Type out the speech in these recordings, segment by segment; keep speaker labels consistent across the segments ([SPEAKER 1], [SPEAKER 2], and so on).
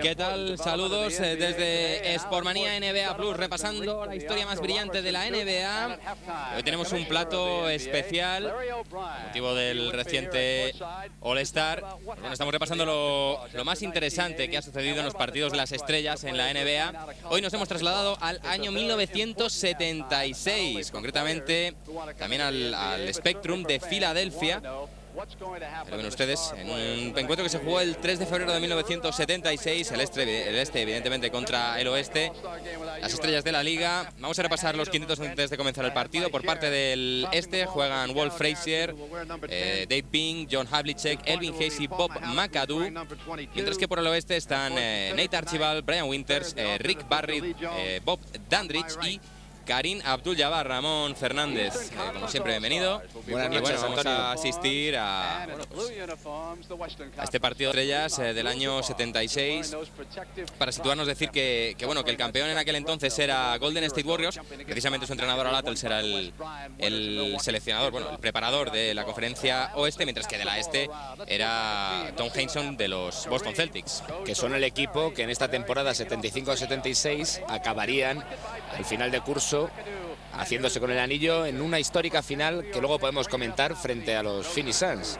[SPEAKER 1] ¿Qué tal? Saludos desde Sportmanía NBA Plus, repasando la historia más brillante de la NBA. Hoy tenemos un plato especial, motivo del reciente All-Star. Bueno, estamos repasando lo más interesante que ha sucedido en los partidos de las estrellas en la NBA. Hoy nos hemos trasladado al año 1976, concretamente también al Spectrum de Filadelfia. Pero ven ustedes, en un encuentro que se jugó el 3 de febrero de 1976, el este evidentemente contra el oeste, las estrellas de la liga. Vamos a repasar los quintetos antes de comenzar el partido. Por parte del este juegan Walt Frazier, Dave Bing, John Havlicek, Elvin Hayes y Bob McAdoo, mientras que por el oeste están Nate Archibald, Brian Winters, Rick Barry, Bob Dandridge y Kareem Abdul-Jabbar. Ramón Fernández, como siempre, bienvenido.
[SPEAKER 2] Buenas noches,
[SPEAKER 1] vamos
[SPEAKER 2] Antonio.
[SPEAKER 1] a asistir a este partido de estrellas del año 76. Para situarnos, decir que el campeón en aquel entonces era Golden State Warriors. Precisamente su entrenador Alatels era el seleccionador, el preparador de la conferencia oeste, mientras que de la este era Tom Heinsohn de los Boston Celtics.
[SPEAKER 2] Que son el equipo que en esta temporada 75-76 acabarían al final de curso haciéndose con el anillo en una histórica final que luego podemos comentar frente a los Phoenix Suns.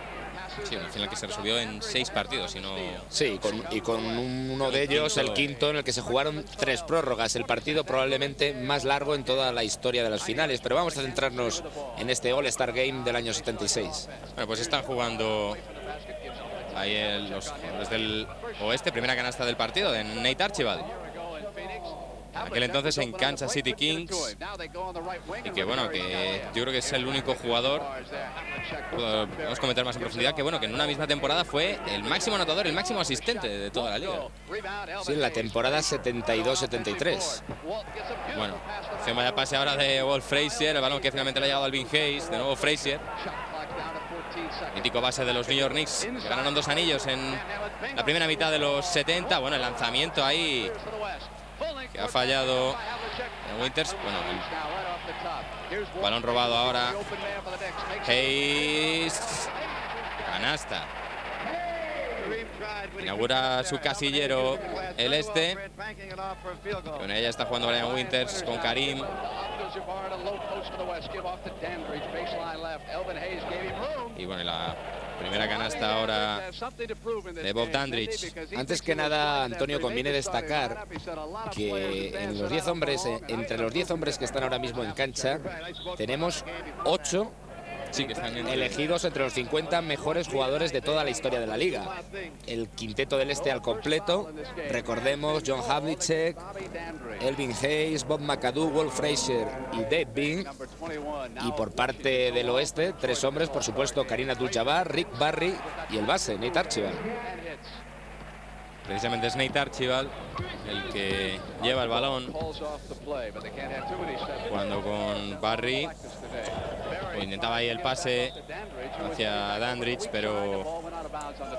[SPEAKER 1] Sí, una final que se resolvió en 6 partidos, si no...
[SPEAKER 2] Sí, con uno de ellos, el quinto, en el que se jugaron 3 prórrogas, el partido probablemente más largo en toda la historia de las finales. Pero vamos a centrarnos en este All-Star Game del año 76.
[SPEAKER 1] Bueno, pues están jugando ahí los jugadores del oeste. Primera canasta del partido de Nate Archibald, aquel entonces en Kansas City Kings, y que yo creo que es el único jugador, podemos comentar más en profundidad, que en una misma temporada fue el máximo anotador, el máximo asistente de toda la liga.
[SPEAKER 2] Sí, en la temporada 72-73.
[SPEAKER 1] Bueno, encima ya pase ahora de Walt Frazier, el balón que finalmente le ha llegado al Elvin Hayes, de nuevo Frazier. Mítico base de los New York Knicks, que ganaron 2 anillos en la primera mitad de los 70. Bueno, el lanzamiento ahí que ha fallado Winters. Bueno, el balón robado ahora. Hayes, canasta. Inaugura su casillero el este. Con ella está jugando Brian Winters con Kareem. Y bueno, la primera canasta ahora de Bob Dandridge.
[SPEAKER 2] Antes que nada, Antonio, conviene destacar que en los 10 hombres, entre los 10 hombres que están ahora mismo en cancha, tenemos 8
[SPEAKER 1] que están
[SPEAKER 2] elegidos entre los 50 mejores jugadores de toda la historia de la liga. El quinteto del este al completo, recordemos, John Havlicek, Elvin Hayes, Bob McAdoo, Walt Frazier y Dave Bing. Y por parte del oeste, 3 hombres, por supuesto, Kareem Abdul-Jabbar, Rick Barry y el base, Nate Archibald.
[SPEAKER 1] Precisamente es Nate Archibald el que lleva el balón, jugando con Barry. Intentaba ahí el pase hacia Dandridge, pero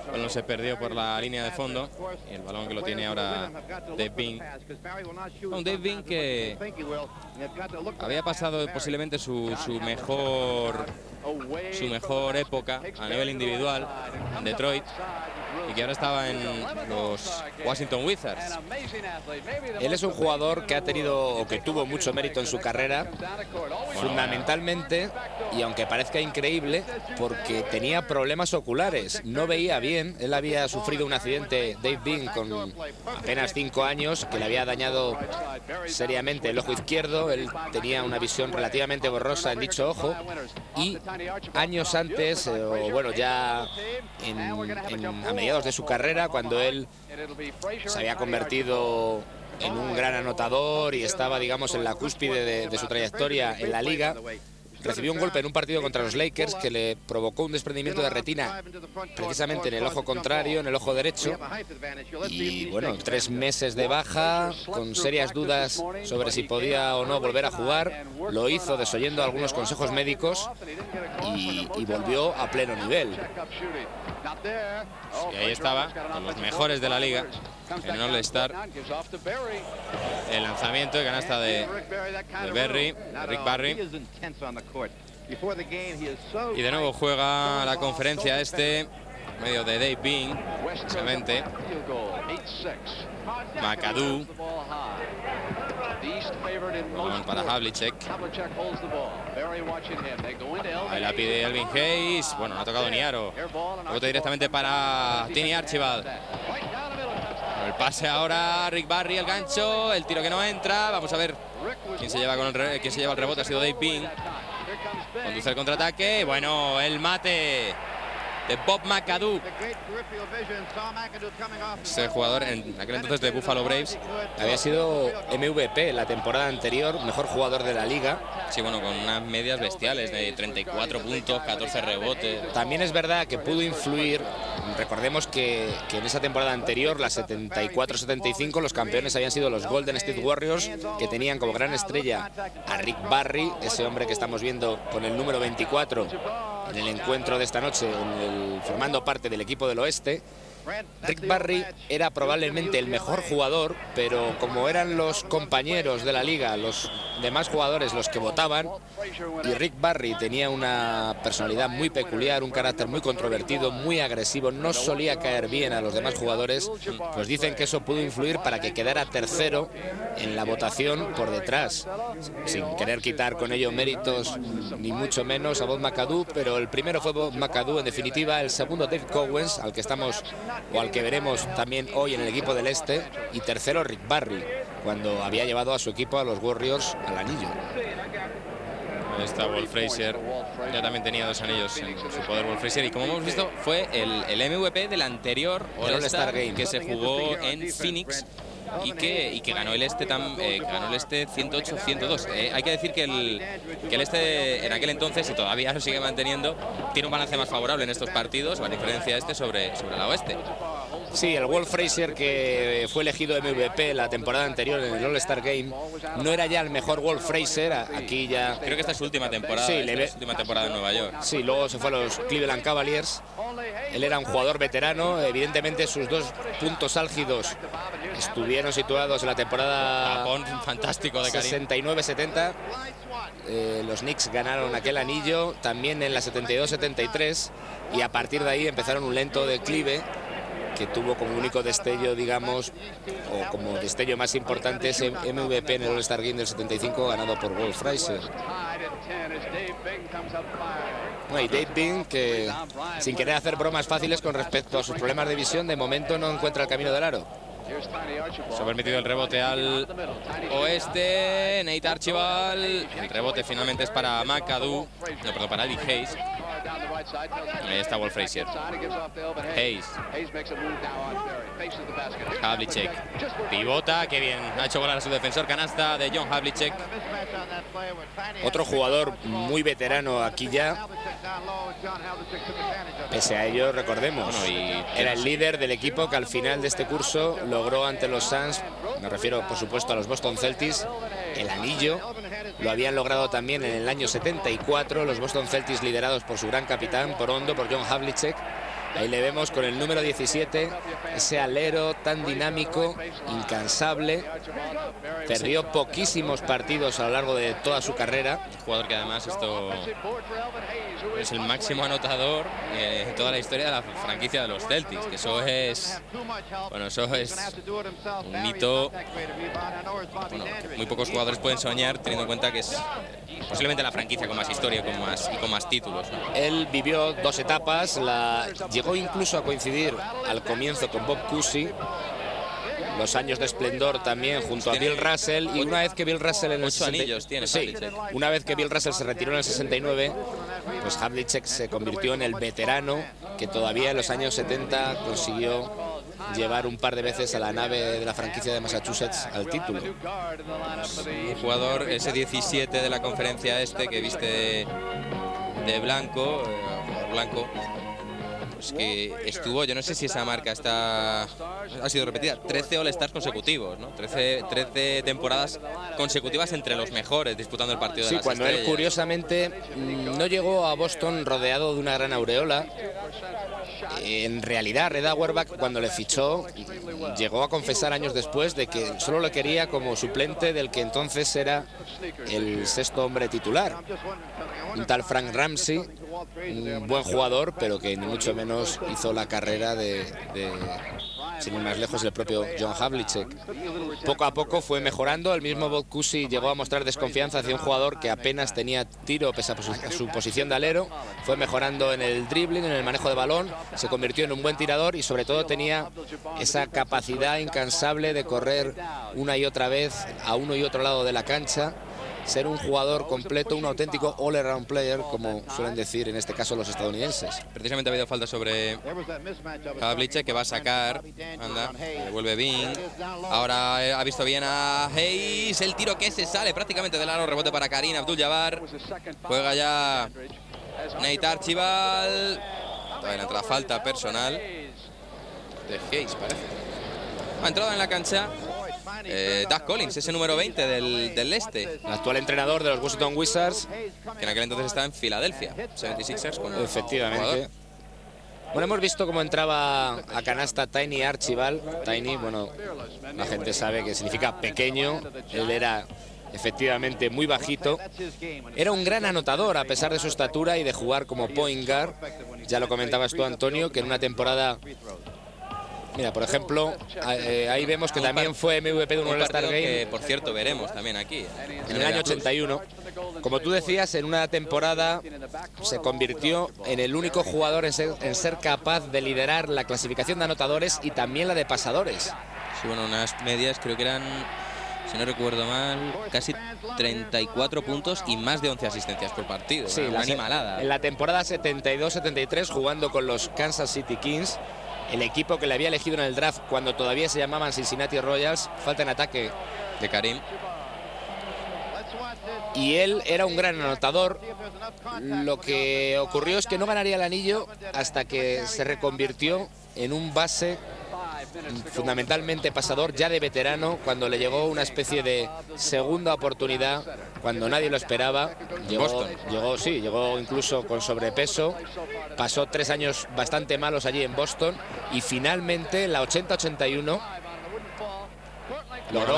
[SPEAKER 1] el balón se perdió por la línea de fondo. Y el balón que lo tiene ahora Dave Bing. Dave Bing, que había pasado posiblemente su mejor época a nivel individual en Detroit, y que ahora estaba en los Washington Wizards.
[SPEAKER 2] Él es un jugador que ha tenido o que tuvo mucho mérito en su carrera, fundamentalmente, y aunque parezca increíble, porque tenía problemas oculares, no veía bien. Él había sufrido un accidente, Dave Bing, con apenas 5 años, que le había dañado seriamente el ojo izquierdo. Él tenía una visión relativamente borrosa en dicho ojo, y años antes, ya a mediados de su carrera, cuando él se había convertido en un gran anotador y estaba, digamos, en la cúspide de su trayectoria en la liga, recibió un golpe en un partido contra los Lakers que le provocó un desprendimiento de retina precisamente en el ojo contrario, en el ojo derecho, y bueno, 3 meses de baja, con serias dudas sobre si podía o no volver a jugar. Lo hizo desoyendo algunos consejos médicos y volvió a pleno nivel.
[SPEAKER 1] Y ahí estaba, con los mejores de la liga, en un All-Star. El lanzamiento de canasta de Rick Barry. Y de nuevo juega la conferencia este medio de Dave Bean, precisamente. McAdoo. Balón para Havlicek. Ahí la pide Elvin Hayes. Bueno, no ha tocado ni aro. Rebote directamente para Tiny Archibald. El pase ahora, Rick Barry, el gancho, el tiro que no entra. Vamos a ver quién se lleva el rebote. Ha sido Dave Bean. Conduce el contraataque. Bueno, el mate de Bob McAdoo. Ese jugador en aquel entonces de Buffalo Braves.
[SPEAKER 2] Había sido MVP la temporada anterior, mejor jugador de la liga.
[SPEAKER 1] Sí, bueno, con unas medias bestiales de 34 puntos, 14 rebotes.
[SPEAKER 2] También es verdad que pudo influir. Recordemos que en esa temporada anterior, la 74-75, los campeones habían sido los Golden State Warriors, que tenían como gran estrella a Rick Barry, ese hombre que estamos viendo con el número 24 en el encuentro de esta noche, formando parte del equipo del oeste. Rick Barry era probablemente el mejor jugador, pero como eran los compañeros de la liga, los demás jugadores los que votaban, y Rick Barry tenía una personalidad muy peculiar, un carácter muy controvertido, muy agresivo, no solía caer bien a los demás jugadores, pues dicen que eso pudo influir para que quedara tercero en la votación por detrás, sin querer quitar con ello méritos ni mucho menos a Bob McAdoo, pero el primero fue Bob McAdoo, en definitiva. El segundo, Dave Cowens, al que veremos también hoy en el equipo del este, y tercero, Rick Barry, cuando había llevado a su equipo, a los Warriors, al anillo.
[SPEAKER 1] Ahí está Walt Frazier, ya también tenía 2 anillos en su poder Walt Frazier, y como hemos visto fue el MVP del anterior All-Star Game que se jugó en Phoenix y que ganó el este 108-102. Hay que decir que el este en aquel entonces, y todavía lo sigue manteniendo, tiene un balance más favorable en estos partidos, la diferencia este sobre la oeste.
[SPEAKER 2] Sí, el Walt Frazier, que fue elegido MVP la temporada anterior en el All-Star Game, no era ya el mejor Walt Frazier. Aquí ya...
[SPEAKER 1] Creo que esta es su última temporada,
[SPEAKER 2] sí,
[SPEAKER 1] su última temporada en Nueva York.
[SPEAKER 2] Sí, luego se fue a los Cleveland Cavaliers. Él era un jugador veterano. Evidentemente sus 2 puntos álgidos estuvieron situados en la temporada
[SPEAKER 1] Japón, fantástico de Karim.
[SPEAKER 2] 69-70. Los Knicks ganaron aquel anillo, también en la 72-73, y a partir de ahí empezaron un lento declive que tuvo como único destello, digamos, o como destello más importante, ese MVP en el All-Star Game del 75 ganado por Walt Frazier. Y Dave Bean, que sin querer hacer bromas fáciles con respecto a sus problemas de visión, de momento no encuentra el camino del aro.
[SPEAKER 1] Se ha permitido el rebote al oeste, Nate Archibald. El rebote finalmente es para McAdoo, no, perdón, para Elvin Hayes. Ahí está Walt Frazier. Hayes. Havlicek. Pivota, qué bien. Ha hecho volar a su defensor, canasta de John Havlicek.
[SPEAKER 2] Otro jugador muy veterano aquí ya. Pese a ello, recordemos, era el líder del equipo que al final de este curso logró ante los Suns, me refiero por supuesto a los Boston Celtics, el anillo. Lo habían logrado también en el año 74 los Boston Celtics, liderados por su gran capitán, por John Havlicek. Ahí le vemos con el número 17, ese alero tan dinámico, incansable. Perdió poquísimos partidos a lo largo de toda su carrera.
[SPEAKER 1] Un jugador que además es el máximo anotador en toda la historia de la franquicia de los Celtics, que eso es un hito, bueno, que muy pocos jugadores pueden soñar, teniendo en cuenta que es posiblemente la franquicia con más historia y con más títulos, ¿no?
[SPEAKER 2] Él vivió 2 etapas, llegó incluso a coincidir al comienzo con Bob Cousy, los años de esplendor también junto a Bill Russell, y una vez que Bill Russell en el
[SPEAKER 1] 69,
[SPEAKER 2] sí, una vez que Bill Russell se retiró en el 69, pues Havlicek se convirtió en el veterano que todavía en los años 70 consiguió llevar un par de veces a la nave de la franquicia de Massachusetts al título.
[SPEAKER 1] Un jugador, ese 17 de la conferencia este, que viste de blanco, blanco, pues que estuvo, yo no sé si esa marca ha sido repetida, 13 All-Stars consecutivos, ¿no? 13 temporadas consecutivas entre los mejores disputando el partido de las
[SPEAKER 2] cuando
[SPEAKER 1] estrellas.
[SPEAKER 2] Él curiosamente no llegó a Boston rodeado de una gran aureola. En realidad Red Auerbach, cuando le fichó, llegó a confesar años después de que solo lo quería como suplente del que entonces era el 6º hombre titular, un tal Frank Ramsey, un buen jugador, pero que ni mucho menos hizo la carrera sin ir más lejos, el propio John Havlicek. Poco a poco fue mejorando. El mismo Bob Cousy llegó a mostrar desconfianza hacia un jugador que apenas tenía tiro pese a su posición de alero. Fue mejorando en el dribbling, en el manejo de balón, se convirtió en un buen tirador y sobre todo tenía esa capacidad incansable de correr una y otra vez a uno y otro lado de la cancha, ser un jugador completo, un auténtico all-around player, como suelen decir en este caso los estadounidenses.
[SPEAKER 1] Precisamente ha habido falta sobre Havlicek, que va a sacar. Anda, devuelve Bing. Ahora ha visto bien a Hayes. El tiro que se sale prácticamente del aro. Rebote para Kareem Abdul-Jabbar. Juega ya Nate Archibald. Todavía entra falta personal de Hayes, parece. Ha entrado en la cancha Doug Collins, ese número 20 del este.
[SPEAKER 2] El actual entrenador de los Washington Wizards,
[SPEAKER 1] que en aquel entonces estaba en Filadelfia 76ers.
[SPEAKER 2] Efectivamente.
[SPEAKER 1] Jugador.
[SPEAKER 2] Bueno, hemos visto cómo entraba a canasta Tiny Archibald. Tiny, bueno, la gente sabe que significa pequeño. Él era efectivamente muy bajito. Era un gran anotador a pesar de su estatura y de jugar como point guard. Ya lo comentabas tú, Antonio, que en una temporada... Mira, por ejemplo, ahí vemos que también fue MVP de un All-Star Game.
[SPEAKER 1] Que, por cierto, veremos también aquí.
[SPEAKER 2] En el año 81. Como tú decías, en una temporada se convirtió en el único jugador en ser capaz de liderar la clasificación de anotadores y también la de pasadores.
[SPEAKER 1] Sí, bueno, unas medias creo que eran, si no recuerdo mal, casi 34 puntos y más de 11 asistencias por partido.
[SPEAKER 2] Sí,
[SPEAKER 1] una animalada.
[SPEAKER 2] En la temporada 72-73, jugando con los Kansas City Kings, el equipo que le había elegido en el draft cuando todavía se llamaban Cincinnati Royals. Falta en ataque
[SPEAKER 1] de Kareem.
[SPEAKER 2] Y él era un gran anotador. Lo que ocurrió es que no ganaría el anillo hasta que se reconvirtió en un base fundamentalmente pasador, ya de veterano, cuando le llegó una especie de segunda oportunidad, cuando nadie lo esperaba. Llegó incluso con sobrepeso, pasó 3 años bastante malos allí en Boston y finalmente la 80-81 logró...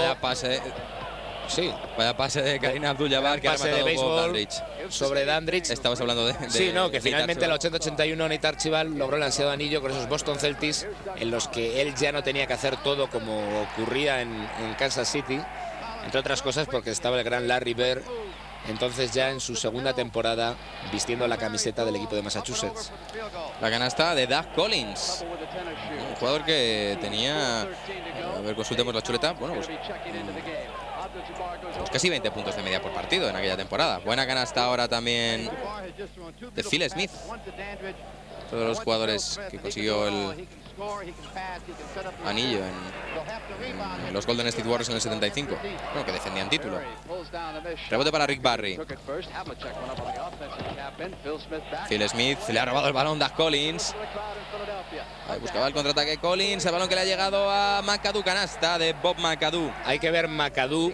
[SPEAKER 1] Vaya pase de Kareem Abdul-Jabbar, que ha
[SPEAKER 2] pase de béisbol sobre Dandridge.
[SPEAKER 1] Estabas hablando de
[SPEAKER 2] sí, no, que finalmente en la 80-81 Nate Archibald logró el ansiado anillo con esos Boston Celtics, en los que él ya no tenía que hacer todo como ocurría en Kansas City, entre otras cosas porque estaba el gran Larry Bird, entonces ya en su segunda temporada vistiendo la camiseta del equipo de Massachusetts.
[SPEAKER 1] La canasta de Doug Collins, un jugador que tenía, a ver, consultemos la chuleta, bueno, pues casi 20 puntos de media por partido en aquella temporada. Buena canasta ahora también de Phil Smith, todos los jugadores que consiguió el anillo en los Golden State Warriors en el 75, bueno, que defendían título. Rebote para Rick Barry. Phil Smith le ha robado el balón Doug Collins. Ahí buscaba el contraataque Collins, el balón que le ha llegado a McAdoo, canasta de Bob McAdoo.
[SPEAKER 2] Hay que ver McAdoo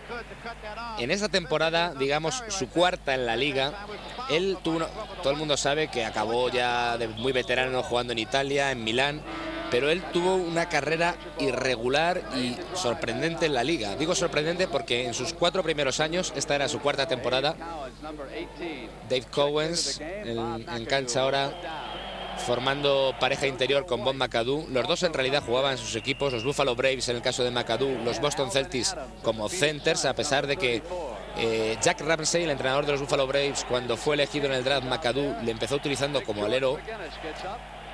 [SPEAKER 2] en esa temporada, digamos su cuarta en la liga. Él tuvo todo el mundo sabe que acabó ya de muy veterano jugando en Italia, en Milán, pero él tuvo una carrera irregular y sorprendente en la liga. Digo sorprendente porque en sus 4 primeros años, esta era su cuarta temporada, Dave Cowens en cancha ahora, formando pareja interior con Bob McAdoo. Los dos en realidad jugaban en sus equipos, los Buffalo Braves en el caso de McAdoo, los Boston Celtics como centers, a pesar de que Jack Ramsey, el entrenador de los Buffalo Braves, cuando fue elegido en el draft, McAdoo le empezó utilizando como alero.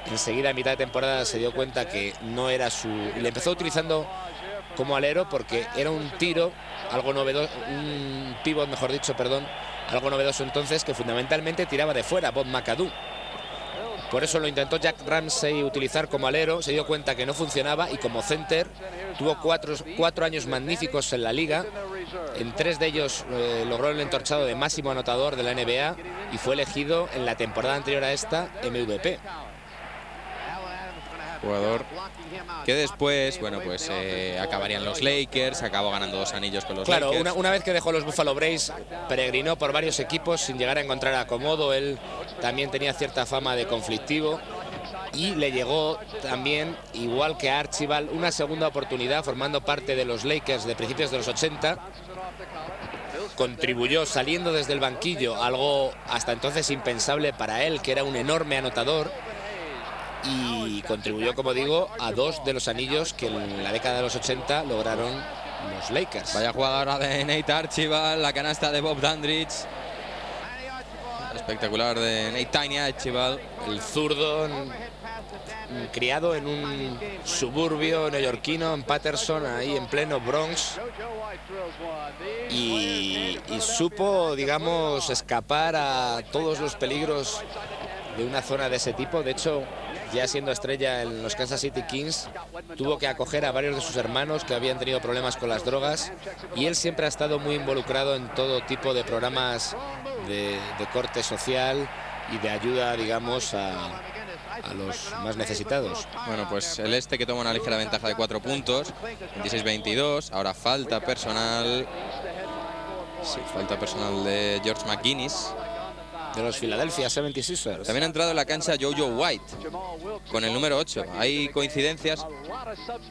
[SPEAKER 2] Enseguida, a mitad de temporada, se dio cuenta que no era su... Le empezó utilizando como alero porque era un tiro, algo novedoso, un pivot, mejor dicho, perdón, algo novedoso entonces, que fundamentalmente tiraba de fuera, Bob McAdoo. Por eso lo intentó Jack Ramsey utilizar como alero, se dio cuenta que no funcionaba y como center tuvo 4 años magníficos en la liga. En 3 de ellos logró el entorchado de máximo anotador de la NBA y fue elegido en la temporada anterior a esta MVP.
[SPEAKER 1] Jugador que después, bueno, pues acabarían los Lakers, acabó ganando 2 anillos con los Lakers.
[SPEAKER 2] Claro, una vez que dejó los Buffalo Braves, peregrinó por varios equipos sin llegar a encontrar acomodo. Él también tenía cierta fama de conflictivo y le llegó también, igual que a Archibald, una segunda oportunidad formando parte de los Lakers de principios de los 80. contribuyó saliendo desde el banquillo, algo hasta entonces impensable para él, que era un enorme anotador, y contribuyó, como digo, a 2 de los anillos que en la década de los 80 lograron los Lakers.
[SPEAKER 1] Vaya jugadora de Nate Archibald, la canasta de Bob Dandridge. Espectacular de Nate Tiny Archibald.
[SPEAKER 2] El zurdo, criado en un suburbio neoyorquino, en Patterson, ahí en pleno Bronx. Y supo, digamos, escapar a todos los peligros de una zona de ese tipo. De hecho, ya siendo estrella en los Kansas City Kings, tuvo que acoger a varios de sus hermanos que habían tenido problemas con las drogas, y él siempre ha estado muy involucrado en todo tipo de programas de corte social y de ayuda, digamos, a los más necesitados.
[SPEAKER 1] Bueno, pues el este que toma una ligera ventaja de 4 puntos, 26-22. Ahora falta personal. Sí, falta personal de George McGuinness,
[SPEAKER 2] de los Philadelphia 76ers.
[SPEAKER 1] También ha entrado en la cancha JoJo White con el número 8. Hay coincidencias,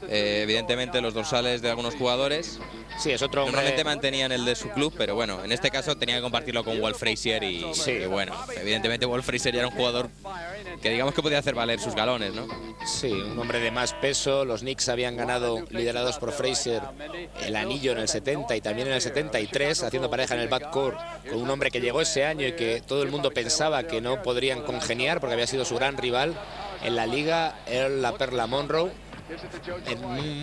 [SPEAKER 1] evidentemente los dorsales de algunos jugadores.
[SPEAKER 2] Sí, es otro hombre.
[SPEAKER 1] Normalmente mantenían el de su club, pero bueno, en este caso tenía que compartirlo con Walt Frazier y bueno, evidentemente Walt Frazier ya era un jugador que digamos que podía hacer valer sus galones, ¿no?
[SPEAKER 2] Sí, un hombre de más peso. Los Knicks habían ganado, liderados por Frazier, el anillo en el 70 y también en el 73, haciendo pareja en el backcourt con un hombre que llegó ese año y que todo el mundo pensaba que no podrían congeniar porque había sido su gran rival en la liga, Earl La Perla Monroe.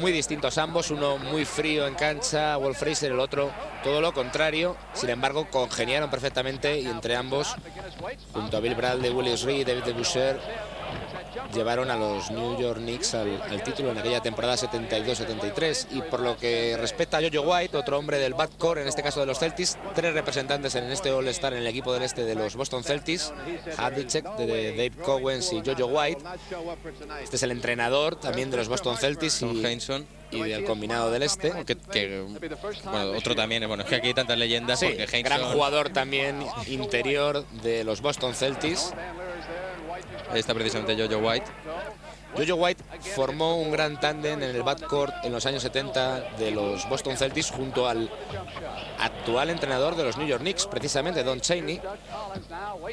[SPEAKER 2] Muy distintos ambos, uno muy frío en cancha, Walt Frazier, el otro todo lo contrario. Sin embargo, congeniaron perfectamente y entre ambos, junto a Bill Bradley, Willis Reed, David Boucher, llevaron a los New York Knicks al título en aquella temporada 72-73. Y por lo que respecta a JoJo White, otro hombre del backcourt, en este caso de los Celtics, 3 representantes en este All-Star en el equipo del este de los Boston Celtics, Havlicek, de Dave Cowens, y JoJo White. Este es el entrenador también de los Boston Celtics y del combinado del este.
[SPEAKER 1] Bueno, otro también, bueno, es que aquí hay tantas leyendas.
[SPEAKER 2] Sí,
[SPEAKER 1] porque Heinsohn,
[SPEAKER 2] gran jugador también interior de los Boston Celtics.
[SPEAKER 1] Ahí está precisamente JoJo White.
[SPEAKER 2] JoJo White formó un gran tándem en el backcourt en los años 70 de los Boston Celtics junto al actual entrenador de los New York Knicks, precisamente Don Chaney.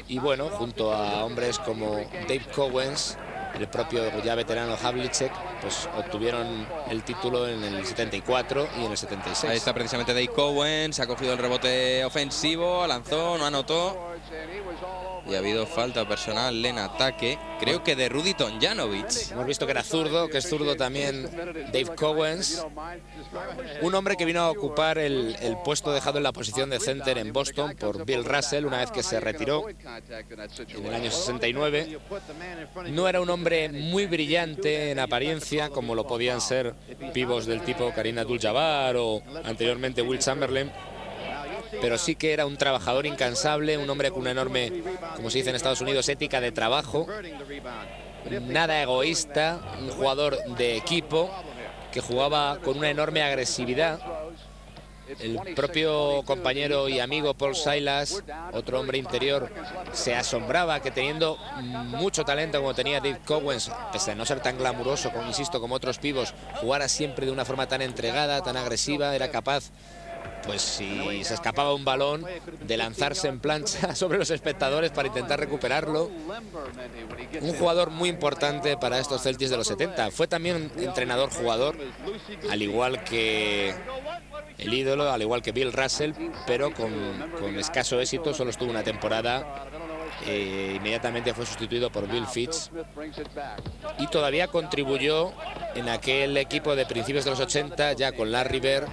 [SPEAKER 2] Y bueno, junto a hombres como Dave Cowens, el propio ya veterano Havlicek, pues obtuvieron el título en el 74 y en el 76.
[SPEAKER 1] Ahí está precisamente Dave Cowens, ha cogido el rebote ofensivo, lanzó, no anotó. Y ha habido falta personal en ataque, creo que de Rudy Tomljanovic.
[SPEAKER 2] Hemos visto que era zurdo, que es zurdo también Dave Cowens. Un hombre que vino a ocupar el puesto dejado en la posición de center en Boston por Bill Russell una vez que se retiró en el año 69. No era un hombre muy brillante en apariencia, como lo podían ser pibos del tipo Kareem Abdul-Jabbar o anteriormente Will Chamberlain, pero sí que era un trabajador incansable, un hombre con una enorme, como se dice en Estados Unidos, ética de trabajo, nada egoísta, un jugador de equipo que jugaba con una enorme agresividad. El propio compañero y amigo Paul Silas, otro hombre interior, se asombraba que teniendo mucho talento como tenía Dave Cowens, pese a no ser tan glamuroso, como insisto, como otros pibos, jugara siempre de una forma tan entregada, tan agresiva. Era capaz, pues si se escapaba un balón, de lanzarse en plancha sobre los espectadores para intentar recuperarlo. Un jugador muy importante para estos Celtics de los 70. Fue también entrenador-jugador, al igual que el ídolo, al igual que Bill Russell, pero con escaso éxito. Solo estuvo una temporada. Inmediatamente fue sustituido por Bill Fitz y todavía contribuyó en aquel equipo de principios de los 80, ya con Larry Bird,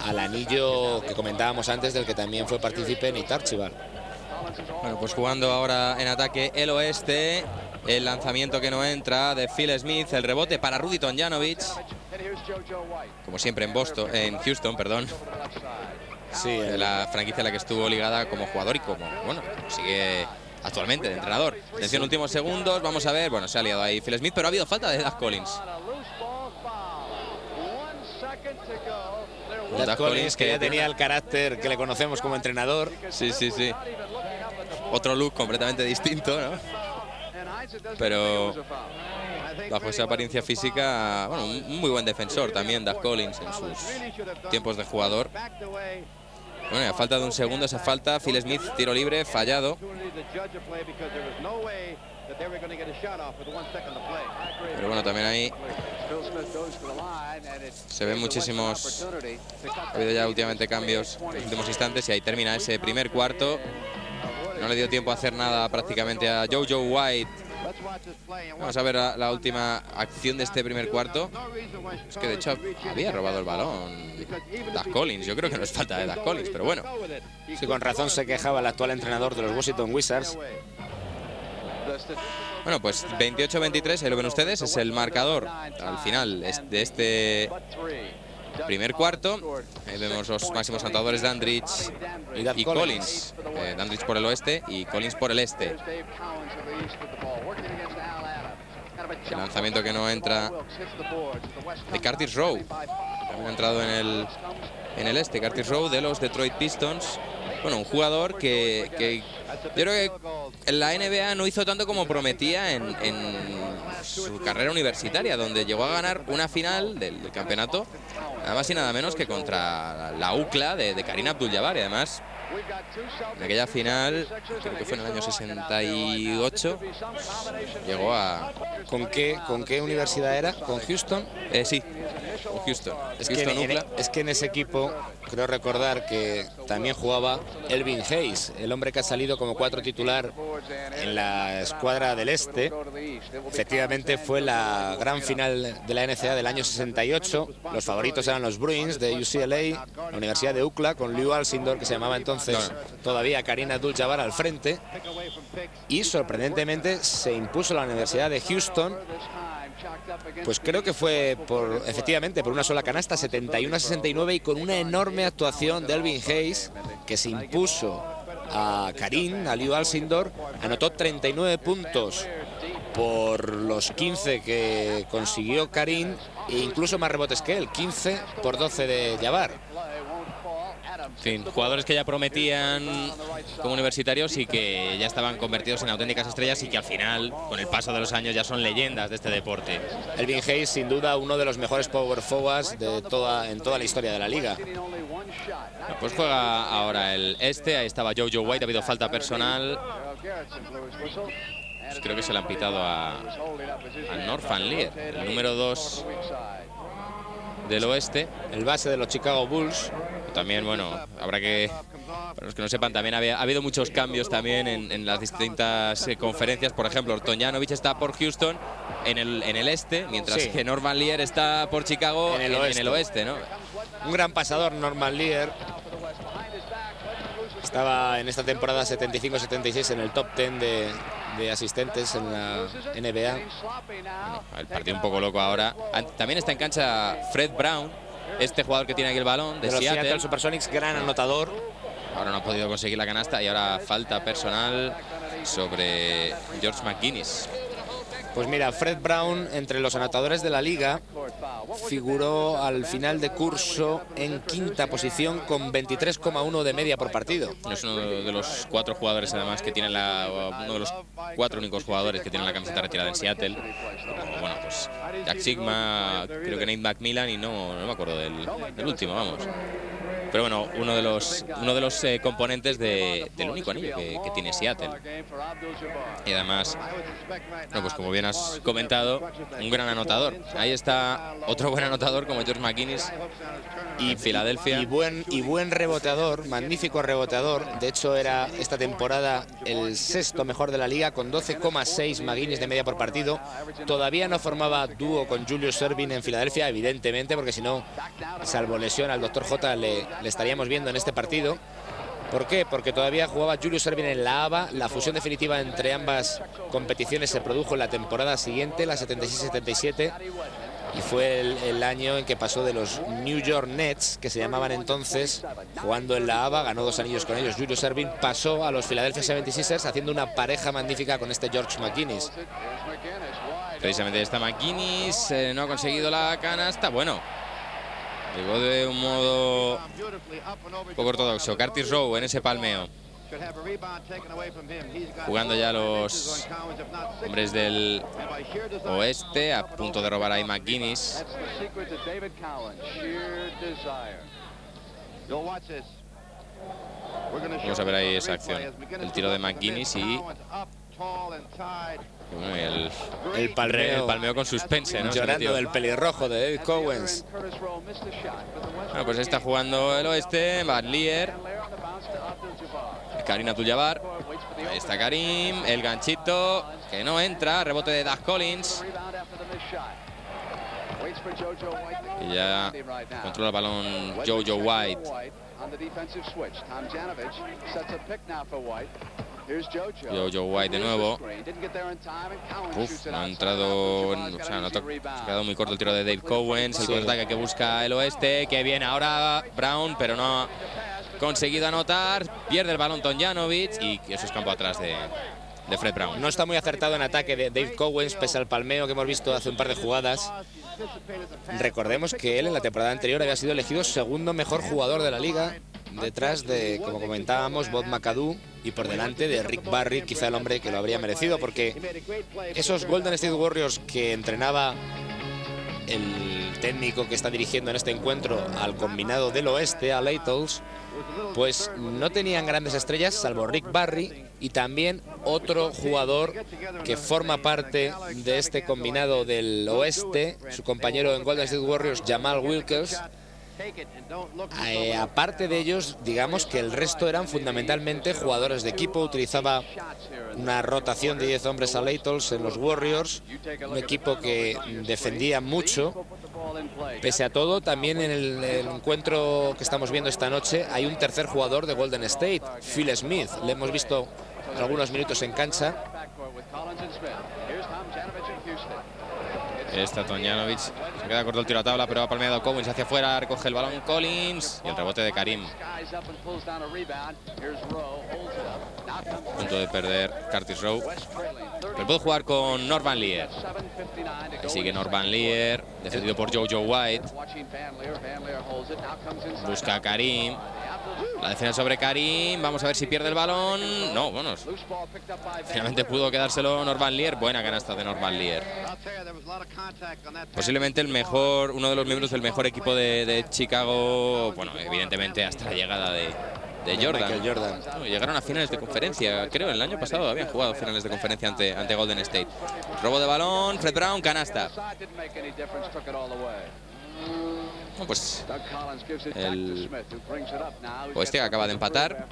[SPEAKER 2] al anillo que comentábamos antes, del que también fue partícipe Nate Archibald.
[SPEAKER 1] Bueno, pues jugando ahora en ataque el oeste, el lanzamiento que no entra de Phil Smith, el rebote para Rudy Tomljanovic, como siempre en Houston, perdón. Sí, la franquicia a la que estuvo ligada como jugador y como, bueno, sigue actualmente de entrenador. Atención, últimos segundos, vamos a ver, bueno, se ha liado ahí Phil Smith, pero ha habido falta de Doug Collins.
[SPEAKER 2] Doug Collins, que ya tenía el carácter que le conocemos como entrenador.
[SPEAKER 1] Sí, sí, sí. Otro look completamente distinto, ¿no? Pero bajo esa apariencia física, bueno, un muy buen defensor también Doug Collins en sus tiempos de jugador. Bueno, a falta de un segundo esa falta, Phil Smith, tiro libre, fallado. Pero bueno, también ahí se ven muchísimos. Ha habido ya últimamente cambios en los últimos instantes y ahí termina ese primer cuarto. No le dio tiempo a hacer nada prácticamente a JoJo White. Vamos a ver la última acción de este primer cuarto. Es que de hecho había robado el balón Doug Collins. Yo creo que no es falta de Doug Collins, pero bueno.
[SPEAKER 2] Sí, con razón se quejaba el actual entrenador de los Washington Wizards.
[SPEAKER 1] Bueno, pues 28-23, ahí lo ven ustedes, es el marcador al final de este primer cuarto. Ahí vemos los máximos anotadores, Dandridge y Collins. Dandridge por el oeste y Collins por el este. El lanzamiento que no entra de Curtis Rowe. También ha entrado en el este, Curtis Rowe de los Detroit Pistons. Bueno, un jugador que yo creo que en la NBA no hizo tanto como prometía en su carrera universitaria, donde llegó a ganar una final del campeonato, nada más y nada menos que contra la UCLA de Kareem Abdul-Jabbar. Y además, en aquella final, creo que fue en el año 68, llegó a...
[SPEAKER 2] ¿Con qué universidad era? ¿Con Houston?
[SPEAKER 1] Sí, con Houston.
[SPEAKER 2] Es que en ese equipo creo recordar que también jugaba Elvin Hayes, el hombre que ha salido como 4 titular en la escuadra del este. Efectivamente fue la gran final de la NCAA del año 68. Los favoritos eran los Bruins de UCLA, la Universidad de UCLA, con Lew Alcindor, que se llamaba entonces todavía Kareem Abdul-Jabbar, al frente. Y sorprendentemente se impuso la Universidad de Houston. Pues creo que fue efectivamente por una sola canasta, 71-69, y con una enorme actuación de Elvin Hayes, que se impuso a Kareem, a Lew Alcindor. Anotó 39 puntos por los 15 que consiguió Kareem, e incluso más rebotes que él, 15 por 12 de Jabbar.
[SPEAKER 1] En fin, jugadores que ya prometían como universitarios y que ya estaban convertidos en auténticas estrellas y que al final, con el paso de los años, ya son leyendas de este deporte.
[SPEAKER 2] Elvin Hayes, sin duda, uno de los mejores power forwards en toda la historia de la liga.
[SPEAKER 1] Pues juega ahora el este, ahí estaba JoJo White, ha habido falta personal. Pues creo que se le han pitado a Norman Lear, el número 2 del oeste.
[SPEAKER 2] El base de los Chicago Bulls.
[SPEAKER 1] También, bueno, habrá que, para los que no sepan, también ha habido muchos cambios también en las distintas conferencias. Por ejemplo, Ortoñanovic está por Houston en el este, mientras que Norman Lear está por Chicago en el oeste, ¿no?
[SPEAKER 2] Un gran pasador, Norman Lear. Estaba en esta temporada 75-76 en el top 10 de asistentes en la NBA.
[SPEAKER 1] Bueno, el partido un poco loco ahora. También está en cancha Fred Brown, este jugador que tiene aquí el balón, de
[SPEAKER 2] los
[SPEAKER 1] Seattle
[SPEAKER 2] Supersonics, gran anotador.
[SPEAKER 1] Ahora no ha podido conseguir la canasta y ahora falta personal sobre George McGuinness.
[SPEAKER 2] Pues mira, Fred Brown, entre los anotadores de la liga, figuró al final de curso en quinta posición con 23,1 de media por partido.
[SPEAKER 1] Es uno de los 4 jugadores, además, que tienen uno de los 4 únicos jugadores que tienen la camiseta retirada en Seattle. Bueno, pues Jack Sigma, creo que Nate McMillan y no me acuerdo del último, vamos. Pero bueno, uno de los componentes del único anillo que tiene Seattle. Y además, no, pues como bien has comentado, un gran anotador. Ahí está otro buen anotador como George McGuinness y Filadelfia.
[SPEAKER 2] Y buen reboteador, magnífico reboteador. De hecho, era esta temporada el 6º mejor de la liga, con 12,6 McGuinness de media por partido. Todavía no formaba dúo con Julius Erving en Filadelfia, evidentemente, porque si no, salvo lesión al Dr. J, le estaríamos viendo en este partido. ¿Por qué? Porque todavía jugaba Julius Erving en la ABA. La fusión definitiva entre ambas competiciones se produjo en la temporada siguiente, la 76-77, y fue el año en que pasó de los New York Nets, que se llamaban entonces, jugando en la ABA, ganó 2 anillos con ellos. Julius Erving pasó a los Philadelphia 76ers, haciendo una pareja magnífica con este George McGuinness.
[SPEAKER 1] Precisamente está McGuinness, no ha conseguido la canasta. Bueno, llegó de un modo poco ortodoxo. Curtis Rowe en ese palmeo. Jugando ya los hombres del oeste, a punto de robar ahí Vamos a ver ahí esa acción. El tiro de McGuinness y bueno, el palmeo con suspense, ¿no?
[SPEAKER 2] Llorando del pelirrojo de David Cowens.
[SPEAKER 1] Bueno, pues está jugando el oeste, Van Lier, Karim Abdul-Jabbar. Ahí está Karim, el ganchito que no entra, rebote de Doug Collins. Y ya controla el balón Jojo White. Jojo White de nuevo. Uf, no ha entrado, o sea, no ha quedado muy corto el tiro de Dave Cowens. El contraataque que busca el oeste, que viene ahora Brown, pero no ha conseguido anotar. Pierde el balón Tomljanovic y eso es campo atrás de Fred Brown.
[SPEAKER 2] No está muy acertado en ataque de Dave Cowens, pese al palmeo que hemos visto hace un par de jugadas. Recordemos que él en la temporada anterior había sido elegido segundo mejor jugador de la liga, detrás de, como comentábamos, Bob McAdoo, y por delante de Rick Barry, quizá el hombre que lo habría merecido, porque esos Golden State Warriors que entrenaba el técnico que está dirigiendo en este encuentro al combinado del oeste, a Laytles, pues no tenían grandes estrellas salvo Rick Barry y también otro jugador que forma parte de este combinado del oeste, su compañero en Golden State Warriors, Jamal Wilkes. Aparte de ellos, digamos que el resto eran fundamentalmente jugadores de equipo. Utilizaba una rotación de 10 hombres a Laytles en los Warriors, un equipo que defendía mucho. Pese a todo, también en el encuentro que estamos viendo esta noche hay un tercer jugador de Golden State, Phil Smith. Le hemos visto algunos minutos en cancha.
[SPEAKER 1] Está Tomljanovic, se queda corto el tiro a tabla, pero ha palmeado Cowens hacia afuera, recoge el balón Collins y el rebote de Karim. A punto de perder Curtis Rowe. Pero puede jugar con Norvan Lier. Ahí sigue Norvan Lier, defendido por Jojo White. Busca a Karim. La defensa sobre Karim, vamos a ver si pierde el balón. No, bueno, finalmente pudo quedárselo Norvan Lier. Buena canasta de Norvan Lier. Posiblemente el mejor, uno de los miembros del mejor equipo de Chicago. Bueno, evidentemente hasta la llegada de Jordan. No, llegaron a finales de conferencia, creo, el año pasado habían jugado finales de conferencia ante Golden State. Robo de balón, Fred Brown, canasta. Bueno, pues el oeste acaba de empatar.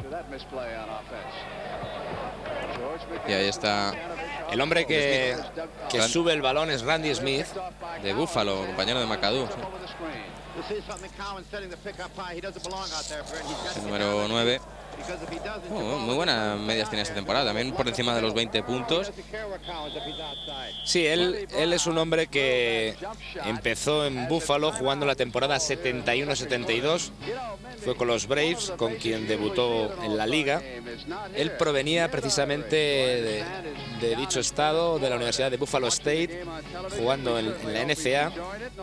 [SPEAKER 1] Y ahí está
[SPEAKER 2] el hombre que sube el balón, es Randy Smith,
[SPEAKER 1] de Buffalo, compañero de McAdoo. El número 9. Muy buenas medias tiene esta temporada, también por encima de los 20 puntos.
[SPEAKER 2] Sí, él es un hombre que empezó en Buffalo jugando la temporada 71-72. Fue con los Braves, con quien debutó en la liga. Él provenía precisamente de dicho estado, de la Universidad de Buffalo State, jugando en la NCAA,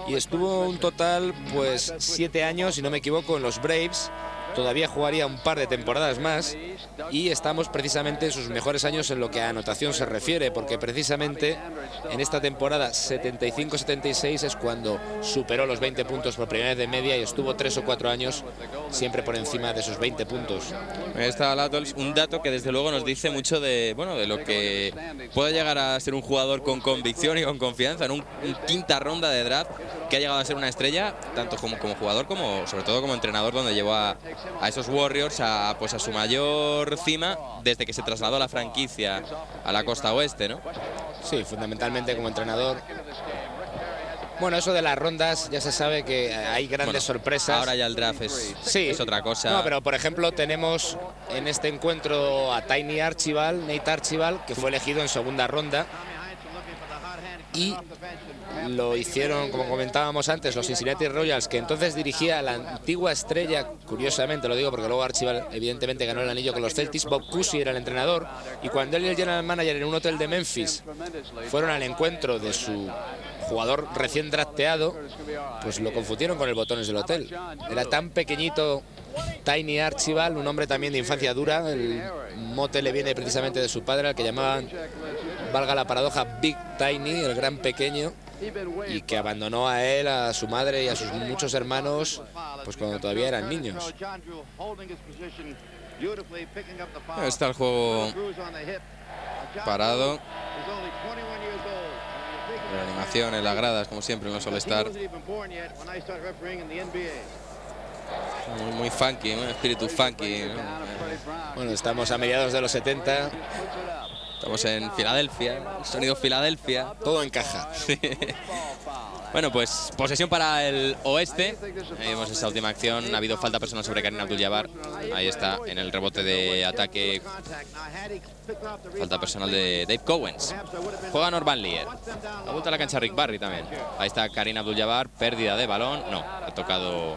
[SPEAKER 2] y estuvo un total, pues, 7 años, si no me equivoco, en los Braves. Todavía jugaría un par de temporadas más y estamos precisamente en sus mejores años en lo que a anotación se refiere, porque precisamente en esta temporada 75-76 es cuando superó los 20 puntos por primera vez de media y estuvo 3 o 4 años siempre por encima de esos 20 puntos.
[SPEAKER 1] Está Laytles, un dato que desde luego nos dice mucho de, bueno, de lo que puede llegar a ser un jugador con convicción y con confianza en un quinta ronda de draft, que ha llegado a ser una estrella tanto como jugador como sobre todo como entrenador, donde llevó a esos Warriors a su mayor cima desde que se trasladó la franquicia a la costa oeste, ¿no?
[SPEAKER 2] Sí, fundamentalmente como entrenador. Bueno, eso de las rondas ya se sabe que hay grandes sorpresas.
[SPEAKER 1] Ahora ya el draft es otra cosa.
[SPEAKER 2] No, pero por ejemplo tenemos en este encuentro a Nate Archibald, que fue elegido en segunda ronda. Y lo hicieron, como comentábamos antes, los Cincinnati Royals, que entonces dirigía a la antigua estrella, curiosamente lo digo porque luego Archibald evidentemente ganó el anillo con los Celtics. Bob Cousy era el entrenador, y cuando él y el general manager en un hotel de Memphis fueron al encuentro de su jugador recién drafteado, pues lo confundieron con el botones del hotel. Era tan pequeñito Tiny Archibald, un hombre también de infancia dura. El mote le viene precisamente de su padre, al que llamaban, valga la paradoja, Big Tiny, el gran pequeño. y que abandonó a él, a su madre y a sus muchos hermanos, pues cuando todavía eran niños.
[SPEAKER 1] Ahí está el juego parado. La animación en las gradas, como siempre, en los All-Star. Muy funky, un espíritu funky, ¿no?
[SPEAKER 2] Bueno, estamos a mediados de los 70.
[SPEAKER 1] Estamos en Filadelfia, sonido Filadelfia.
[SPEAKER 2] Todo encaja.
[SPEAKER 1] Sí. Bueno, pues posesión para el Oeste. Ahí vemos esa última acción. Ha habido falta personal sobre Kareem Abdul-Jabbar. Ahí está, en el rebote de ataque. Falta personal de Dave Cowens. Juega Norman Lear. Ha vuelto a la cancha Rick Barry también. Ahí está Kareem Abdul-Jabbar. Pérdida de balón. No, ha tocado...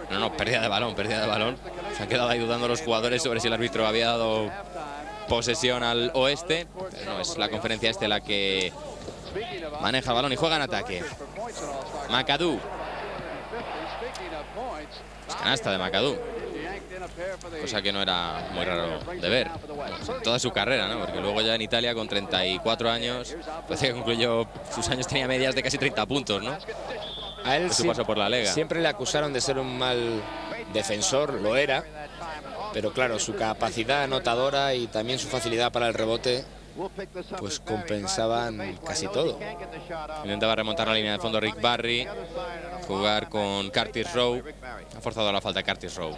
[SPEAKER 1] No, pérdida de balón, pérdida de balón. Se han quedado ahí dudando los jugadores sobre si el árbitro había dado posesión al Oeste. Pero no, es la conferencia este la que maneja el balón y juega en ataque. McAdoo. Es canasta de McAdoo. Cosa que no era muy raro de ver en toda su carrera, ¿no? Porque luego ya en Italia con 34 años, parece que concluyó sus años, tenía medias de casi 30 puntos, ¿no?
[SPEAKER 2] A él
[SPEAKER 1] su paso por la Lega.
[SPEAKER 2] Siempre le acusaron de ser un mal defensor, lo era, pero claro, su capacidad anotadora y también su facilidad para el rebote pues compensaban casi todo.
[SPEAKER 1] Intentaba remontar la línea de fondo Rick Barry, jugar con Curtis Rowe. Ha forzado la falta Curtis Rowe.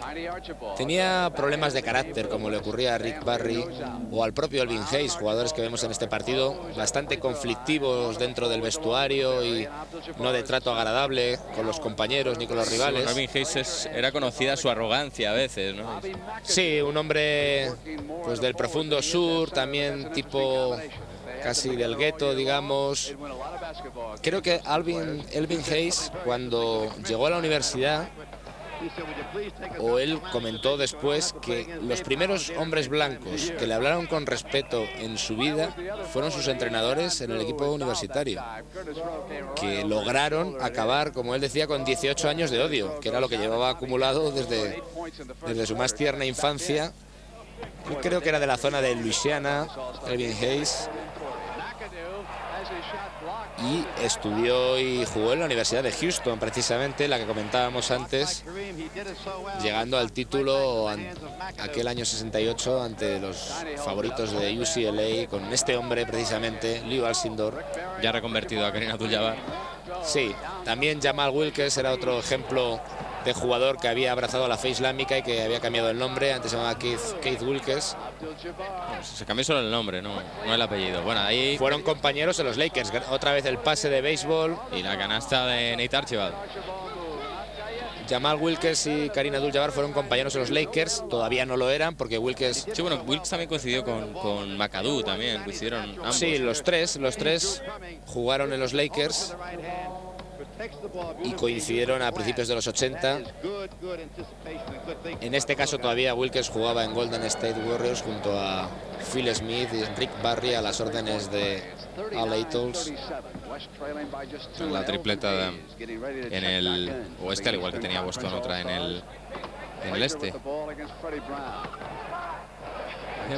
[SPEAKER 2] Tenía problemas de carácter, como le ocurría a Rick Barry o al propio Elvin Hayes, jugadores que vemos en este partido, bastante conflictivos dentro del vestuario y no de trato agradable con los compañeros ni con los rivales.
[SPEAKER 1] Sí, Elvin Hayes era conocida su arrogancia a veces, ¿no?
[SPEAKER 2] Sí, un hombre pues del profundo sur, también tipo casi del gueto, digamos. Creo que Elvin Hayes, cuando llegó a la universidad, o él comentó después, que los primeros hombres blancos que le hablaron con respeto en su vida fueron sus entrenadores en el equipo universitario, que lograron acabar, como él decía, con 18 años de odio, que era lo que llevaba acumulado desde su más tierna infancia. Yo creo que era de la zona de Louisiana, Elvin Hayes, y estudió y jugó en la Universidad de Houston, precisamente, la que comentábamos antes, llegando al título aquel año 68 ante los favoritos de UCLA, con este hombre precisamente, Leo Alcindor.
[SPEAKER 1] Ya reconvertido a Kareem Abdul-Jabbar.
[SPEAKER 2] Sí, también Jamal Wilkes era otro ejemplo de jugador que había abrazado a la fe islámica y que había cambiado el nombre. Antes se llamaba Keith Wilkes.
[SPEAKER 1] Se cambió solo el nombre, no el apellido. Bueno, ahí
[SPEAKER 2] fueron compañeros en los Lakers. Otra vez el pase de béisbol
[SPEAKER 1] y la canasta de Nate Archibald.
[SPEAKER 2] Jamal Wilkes y Kareem Abdul-Jabbar fueron compañeros en los Lakers. Todavía no lo eran porque Wilkes...
[SPEAKER 1] Sí, bueno, Wilkes también coincidió con McAdoo también. Coincidieron ambos.
[SPEAKER 2] Sí, los tres jugaron en los Lakers y coincidieron a principios de los 80. En este caso todavía Wilkes jugaba en Golden State Warriors junto a Phil Smith y Rick Barry a las órdenes de Al Aytols.
[SPEAKER 1] La tripleta en el oeste, al igual que tenía Boston otra en el este.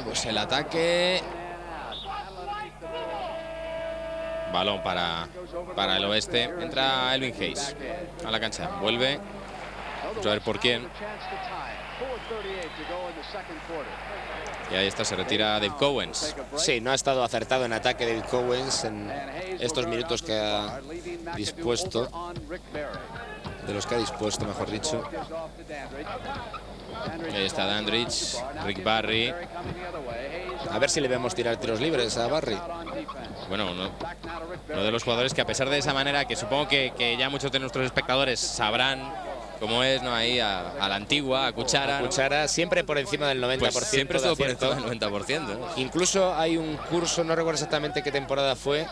[SPEAKER 1] Pues el ataque... Balón para el oeste. Entra Elvin Hayes a la cancha. Vuelve. Vamos a ver por quién. Y ahí está, se retira Dave Cowens.
[SPEAKER 2] Sí, no ha estado acertado en ataque Dave Cowens en estos minutos que ha dispuesto. De los que ha dispuesto, mejor dicho.
[SPEAKER 1] Ahí está Dandridge, Rick Barry.
[SPEAKER 2] A ver si le vemos tirar tiros libres a Barry.
[SPEAKER 1] Bueno, uno de los jugadores que, a pesar de esa manera, que supongo que ya muchos de nuestros espectadores sabrán cómo es, ¿no? Ahí a la antigua, a cuchara.
[SPEAKER 2] A cuchara, ¿no? Siempre por encima del 90%.
[SPEAKER 1] Pues siempre estuvo por encima del 90%. ¿no?
[SPEAKER 2] Incluso hay un curso, no recuerdo exactamente qué temporada fue,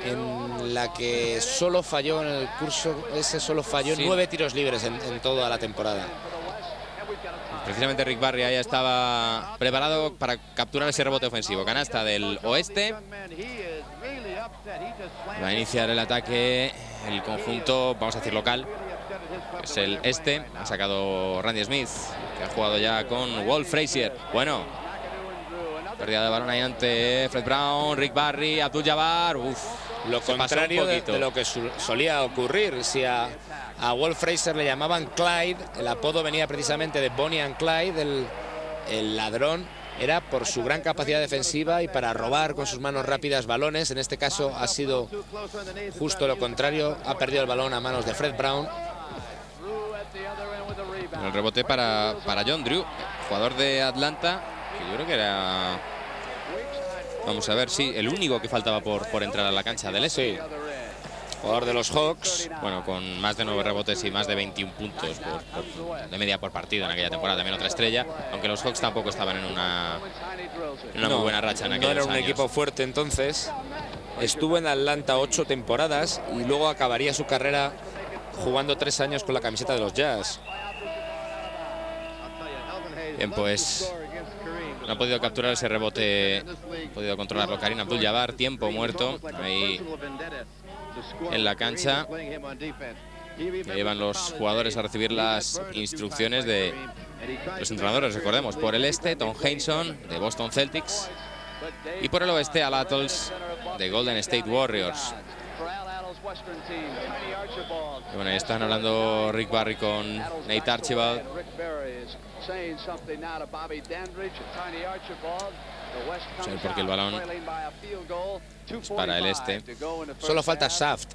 [SPEAKER 2] en la que solo falló, en el curso ese solo falló 9 tiros libres en toda la temporada.
[SPEAKER 1] Precisamente Rick Barry ahí estaba preparado para capturar ese rebote ofensivo. Canasta del oeste. Va a iniciar el ataque el conjunto, vamos a decir local, es el este. Ha sacado Randy Smith, que ha jugado ya con Walt Frazier. Bueno, pérdida de balón ahí ante Fred Brown, Rick Barry, Abdul-Jabbar.
[SPEAKER 2] Lo contrario de lo que solía ocurrir. Si a Walt Frazier le llamaban Clyde, el apodo venía precisamente de Bonnie and Clyde, el ladrón, era por su gran capacidad defensiva y para robar con sus manos rápidas balones. En este caso ha sido justo lo contrario, ha perdido el balón a manos de Fred Brown.
[SPEAKER 1] El rebote para John Drew, jugador de Atlanta, que yo creo que era, vamos a ver, sí, el único que faltaba por entrar a la cancha del este.
[SPEAKER 2] Sí. Jugador de los Hawks.
[SPEAKER 1] Bueno, con más de 9 rebotes y más de 21 puntos de media por partido en aquella temporada, también otra estrella, aunque los Hawks tampoco estaban en una muy buena racha en aquellos años.
[SPEAKER 2] No era un equipo fuerte entonces. Estuvo en Atlanta 8 temporadas y luego acabaría su carrera jugando 3 años con la camiseta de los Jazz.
[SPEAKER 1] Bien, pues no ha podido capturar ese rebote, ha podido controlarlo Kareem Abdul-Jabbar, tiempo muerto ahí en la cancha. Llevan los jugadores a recibir las instrucciones de los entrenadores, recordemos, por el este, Tom Heinsohn, de Boston Celtics, y por el oeste, Al Attles, de Golden State Warriors. Y bueno, ahí están hablando Rick Barry con Nate Archibald. Porque el balón es para el este.
[SPEAKER 2] Solo falta Shaft,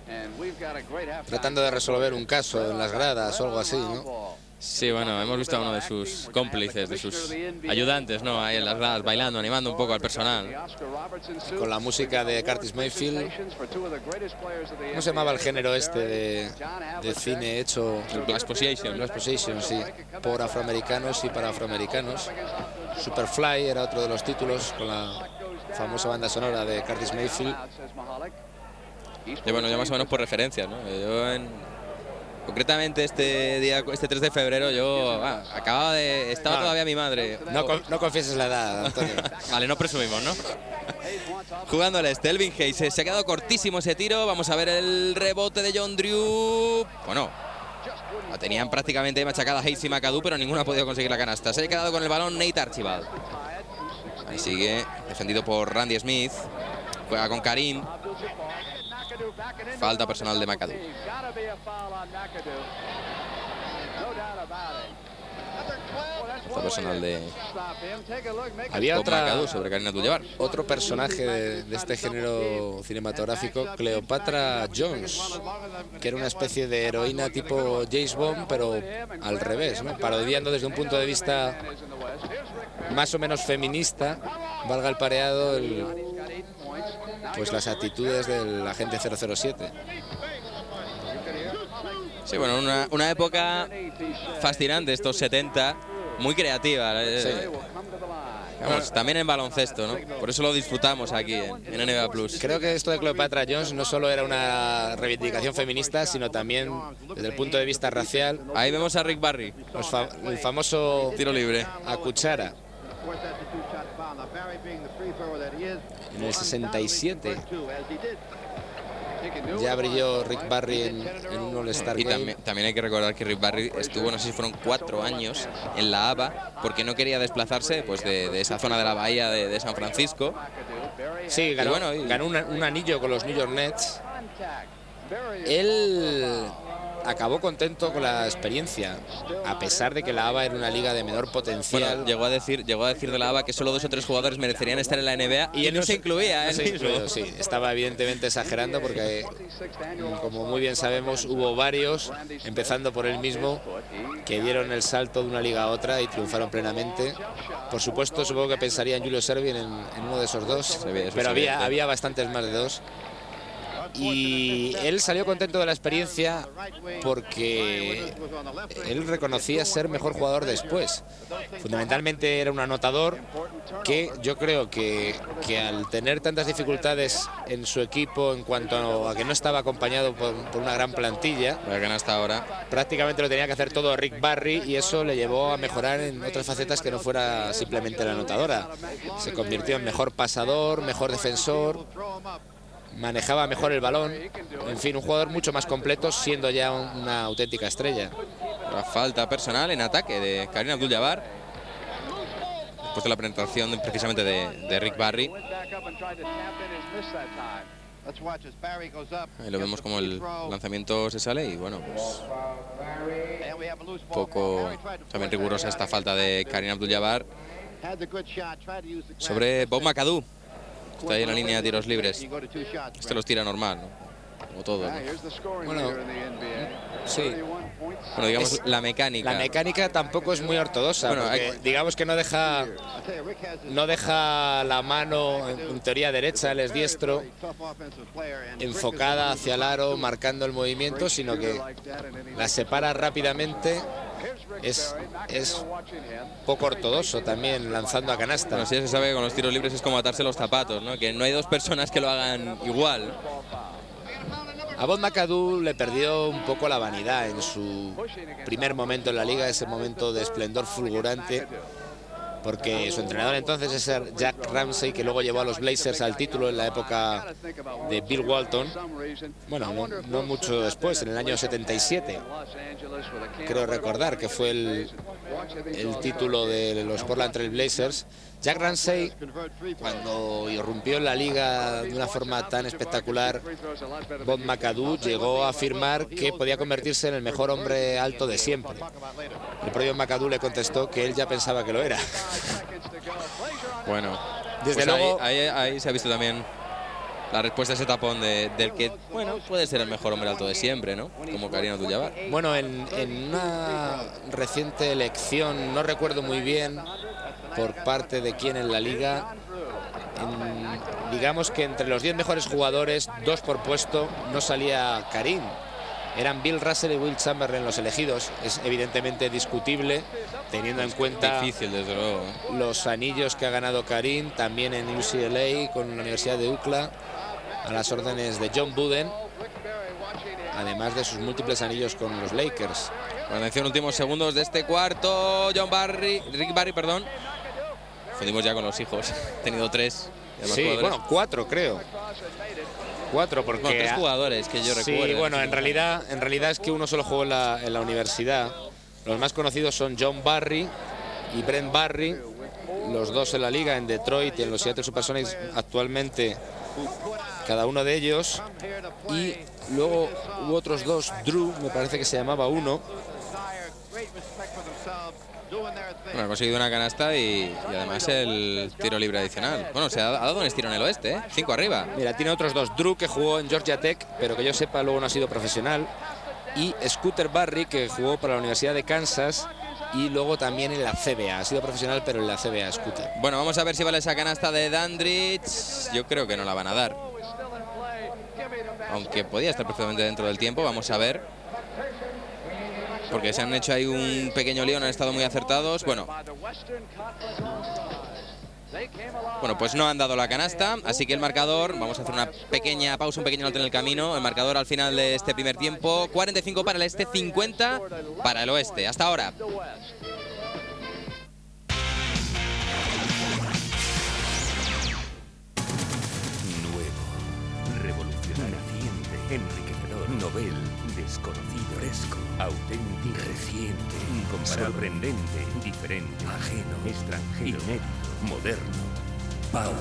[SPEAKER 2] tratando de resolver un caso en las gradas o algo así, ¿no?
[SPEAKER 1] Sí, bueno, hemos visto a uno de sus cómplices, de sus ayudantes, ¿no? Ahí en las gradas, bailando, animando un poco al personal.
[SPEAKER 2] Con la música de Curtis Mayfield. ¿Cómo se llamaba el género este de cine hecho?
[SPEAKER 1] El Black Exploitation.
[SPEAKER 2] Black Exploitation, sí. Por afroamericanos y para afroamericanos. Superfly era otro de los títulos, con la famosa banda sonora de Curtis Mayfield.
[SPEAKER 1] Y bueno, ya más o menos por referencias, ¿no? Concretamente este día, este 3 de febrero, yo estaba todavía mi madre.
[SPEAKER 2] No confieses la edad, Antonio.
[SPEAKER 1] Vale, no presumimos, ¿no? Jugando al este, Elvin Hayes. Se ha quedado cortísimo ese tiro. Vamos a ver el rebote de John Drew. Bueno, la tenían prácticamente machacada Hayes y McAdoo, pero ninguno ha podido conseguir la canasta. Se ha quedado con el balón Nate Archibald. Ahí sigue, defendido por Randy Smith. Juega con Kareem. Falta personal de McAdoo. Falta personal de
[SPEAKER 2] Había
[SPEAKER 1] McAdoo sobre Kareem Abdul-Jabbar.
[SPEAKER 2] Otro personaje de este género cinematográfico, Cleopatra Jones, que era una especie de heroína tipo James Bond, pero al revés, ¿no? Parodiando desde un punto de vista más o menos feminista, valga el pareado, pues las actitudes del agente 007.
[SPEAKER 1] Sí, bueno, una época fascinante, estos 70, muy creativa.
[SPEAKER 2] Sí.
[SPEAKER 1] Vamos, también en baloncesto, ¿no? Por eso lo disfrutamos aquí en NBA Plus.
[SPEAKER 2] Creo que esto de Cleopatra Jones no solo era una reivindicación feminista, sino también desde el punto de vista racial.
[SPEAKER 1] Ahí vemos a Rick Barry.
[SPEAKER 2] El famoso
[SPEAKER 1] tiro libre
[SPEAKER 2] a cuchara. En el 67 ya brilló Rick Barry en un All-Star Game.
[SPEAKER 1] Y también hay que recordar que Rick Barry estuvo, no sé si fueron 4 años en la ABA, porque no quería desplazarse pues, de esa zona de la bahía de San Francisco.
[SPEAKER 2] Sí, ganó un anillo con los New York Nets. Él acabó contento con la experiencia, a pesar de que la ABA era una liga de menor potencial.
[SPEAKER 1] Bueno, llegó a decir de la ABA que solo 2 o 3 jugadores merecerían estar en la NBA y él no se incluía.
[SPEAKER 2] Sí, estaba evidentemente exagerando porque, como muy bien sabemos, hubo varios, empezando por él mismo, que dieron el salto de una liga a otra y triunfaron plenamente. Por supuesto, supongo que pensaría en Julio Servin en uno de esos dos, pero había bastantes más de 2. Y él salió contento de la experiencia porque él reconocía ser mejor jugador después. Fundamentalmente era un anotador que yo creo que al tener tantas dificultades en su equipo en cuanto a que no estaba acompañado por una gran plantilla,
[SPEAKER 1] hasta ahora
[SPEAKER 2] prácticamente lo tenía que hacer todo Rick Barry, y eso le llevó a mejorar en otras facetas que no fuera simplemente la anotadora. Se convirtió en mejor pasador, mejor defensor, manejaba mejor el balón, en fin, un jugador mucho más completo, siendo ya una auténtica estrella.
[SPEAKER 1] La falta personal en ataque de Kareem Abdul-Jabbar, después de la penetración precisamente de Rick Barry. Ahí lo vemos como el lanzamiento se sale y bueno, pues poco también rigurosa esta falta de Kareem Abdul-Jabbar sobre Bob McAdoo. Está ahí en la línea de tiros libres. Este los tira normal, ¿no? Como todo, ¿no?
[SPEAKER 2] Bueno, sí.
[SPEAKER 1] Bueno, digamos la mecánica.
[SPEAKER 2] La mecánica tampoco es muy ortodoxa.
[SPEAKER 1] Bueno,
[SPEAKER 2] digamos que no deja la mano en teoría derecha, él es diestro, enfocada hacia el aro, marcando el movimiento, sino que la separa rápidamente. Es poco ortodoxo también lanzando a canasta.
[SPEAKER 1] Bueno, sí, se sabe que con los tiros libres es como atarse los zapatos, ¿no? Que no hay dos personas que lo hagan igual.
[SPEAKER 2] A Bob McAdoo le perdió un poco la vanidad en su primer momento en la liga, ese momento de esplendor fulgurante, porque su entrenador entonces es Jack Ramsey, que luego llevó a los Blazers al título en la época de Bill Walton. Bueno, no mucho después, en el año 77. Creo recordar que fue el título de los Portland Trail Blazers. Jack Ramsey, cuando irrumpió en la liga de una forma tan espectacular, Bob McAdoo llegó a afirmar que podía convertirse en el mejor hombre alto de siempre. El propio McAdoo le contestó que él ya pensaba que lo era.
[SPEAKER 1] Bueno,
[SPEAKER 2] desde
[SPEAKER 1] pues
[SPEAKER 2] luego
[SPEAKER 1] ahí se ha visto también la respuesta a ese tapón del que, bueno, puede ser el mejor hombre alto de siempre, ¿no? Como Kareem Abdul-Jabbar.
[SPEAKER 2] Bueno, en una reciente elección, no recuerdo muy bien por parte de quién en la liga, digamos que entre los 10 mejores jugadores, 2 por puesto, no salía Kareem. Eran Bill Russell y Will Chamberlain los elegidos. Es evidentemente discutible, teniendo en cuenta
[SPEAKER 1] difícil, desde luego,
[SPEAKER 2] los anillos que ha ganado Kareem, también en UCLA con la Universidad de UCLA, a las órdenes de John Wooden, además de sus múltiples anillos con los Lakers.
[SPEAKER 1] Atención, últimos segundos de este cuarto. Rick Barry, perdón. Fundimos ya con los hijos. He tenido 3.
[SPEAKER 2] Sí, bueno, 4 creo. 4 porque...
[SPEAKER 1] Bueno, 3 jugadores que yo recuerdo.
[SPEAKER 2] Sí, bueno, en realidad es que uno solo jugó en la universidad. Los más conocidos son John Barry y Brent Barry, los dos en la liga, en Detroit y en los Seattle Supersonics actualmente, cada uno de ellos. Y luego hubo otros 2, Drew, me parece que se llamaba uno.
[SPEAKER 1] Bueno, ha conseguido una canasta y además el tiro libre adicional. Bueno, se ha dado un estirón en el oeste, ¿eh? 5 arriba.
[SPEAKER 2] Mira, tiene otros 2. Drew, que jugó en Georgia Tech, pero que yo sepa luego no ha sido profesional. Y Scooter Barry, que jugó para la Universidad de Kansas y luego también en la CBA. Ha sido profesional, pero en la CBA, Scooter.
[SPEAKER 1] Bueno, vamos a ver si vale esa canasta de Dandridge. Yo creo que no la van a dar. Aunque podía estar perfectamente dentro del tiempo. Vamos a ver. Porque se han hecho ahí un pequeño lío, han estado muy acertados. Bueno, pues no han dado la canasta, así que el marcador, vamos a hacer una pequeña pausa, un pequeño alto en el camino. El marcador al final de este primer tiempo, 45 para el este, 50 para el oeste. Hasta ahora.
[SPEAKER 3] Nuevo, revolucionario, enriquecedor, novel, desconocido, fresco, auténtico, reciente, incomparable, sorprendente, diferente, ajeno, extranjero, inédito, moderno. Pau.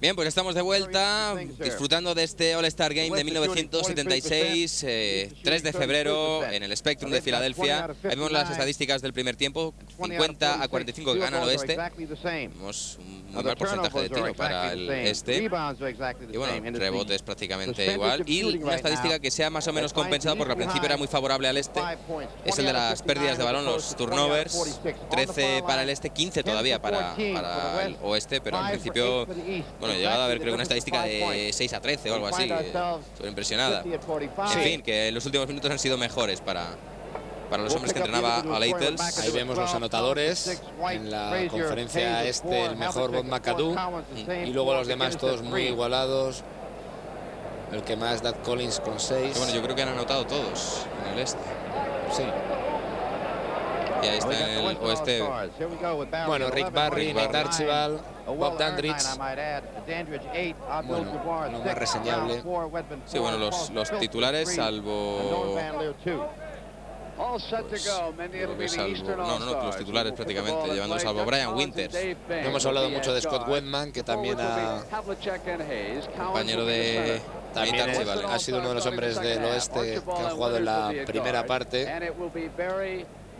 [SPEAKER 1] Bien, pues estamos de vuelta disfrutando de este All-Star Game de 1976, 3 de febrero en el Spectrum de Filadelfia. Ahí vemos las estadísticas del primer tiempo, 50-45 que gana el oeste. Vemos un muy mal porcentaje de tiro para el este. Y bueno, rebotes prácticamente igual. Y una estadística que sea más o menos compensada, porque al principio era muy favorable al este, es el de las pérdidas de balón, los turnovers. 13 para el este, 15 todavía para el oeste, pero al principio... Bueno, he llegado a ver creo que una estadística de 6-13 o algo así, estoy impresionada. En fin, que los últimos minutos han sido mejores para los hombres que entrenaba a Leitels.
[SPEAKER 2] Ahí vemos los anotadores, en la conferencia este el mejor Bob McAdoo, y luego los demás todos muy igualados. El que más, Dad Collins con 6.
[SPEAKER 1] Bueno, yo creo que han anotado todos en el este.
[SPEAKER 2] Sí.
[SPEAKER 1] que ahí está en el oeste.
[SPEAKER 2] Bueno, Rick Barry, Nate Archibald, Bob Dandridge. Bueno, lo más reseñable.
[SPEAKER 1] Sí, bueno, los titulares, salvo... los titulares prácticamente, llevando salvo Brian Winters.
[SPEAKER 2] No hemos hablado mucho de Scott Wedman, que también
[SPEAKER 1] compañero de...
[SPEAKER 2] También ha sido uno de los hombres del oeste que ha jugado en la primera parte.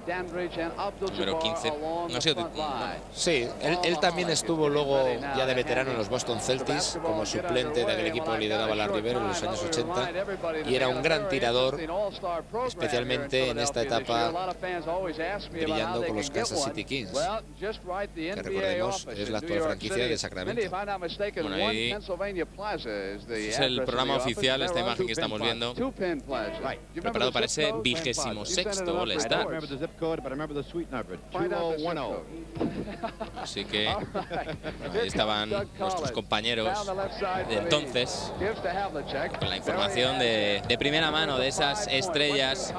[SPEAKER 1] Número 15. No ha sido... No.
[SPEAKER 2] Sí, él también estuvo luego ya de veterano en los Boston Celtics como suplente de aquel equipo que lideraba Larry Bird en los años 80 y era un gran tirador, especialmente en esta etapa brillando con los Kansas City Kings, que recordemos es la actual franquicia de Sacramento.
[SPEAKER 1] Bueno, ahí es el programa oficial, esta imagen que estamos viendo, preparado para ese 26º All-Star. Así que ahí estaban nuestros compañeros de entonces con la información de primera mano de esas estrellas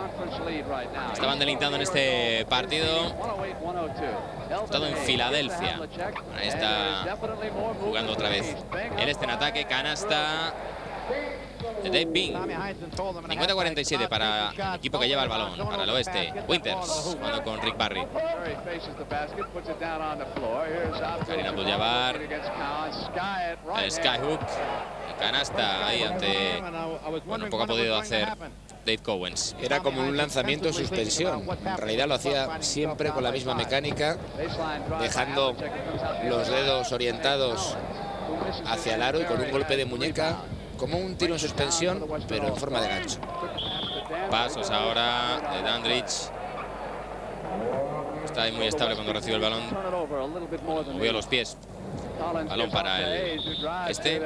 [SPEAKER 1] que estaban deleitando en este partido, estado en Filadelfia. Ahí está jugando otra vez el este en ataque, canasta de Dave Bing. 50-47 para el equipo que lleva el balón, para el oeste. Winters jugando con Rick Barry. Kareem Abdul-Jabbar, el skyhook, canasta ahí ante... Bueno, poco ha podido hacer Dave Cowens.
[SPEAKER 2] Era como un lanzamiento en suspensión. En realidad lo hacía siempre con la misma mecánica, dejando los dedos orientados hacia el aro y con un golpe de muñeca, como un tiro en suspensión, pero en forma de gancho.
[SPEAKER 1] Pasos ahora de Dandridge. Está ahí muy estable cuando recibe el balón. Movió los pies. Balón para el este.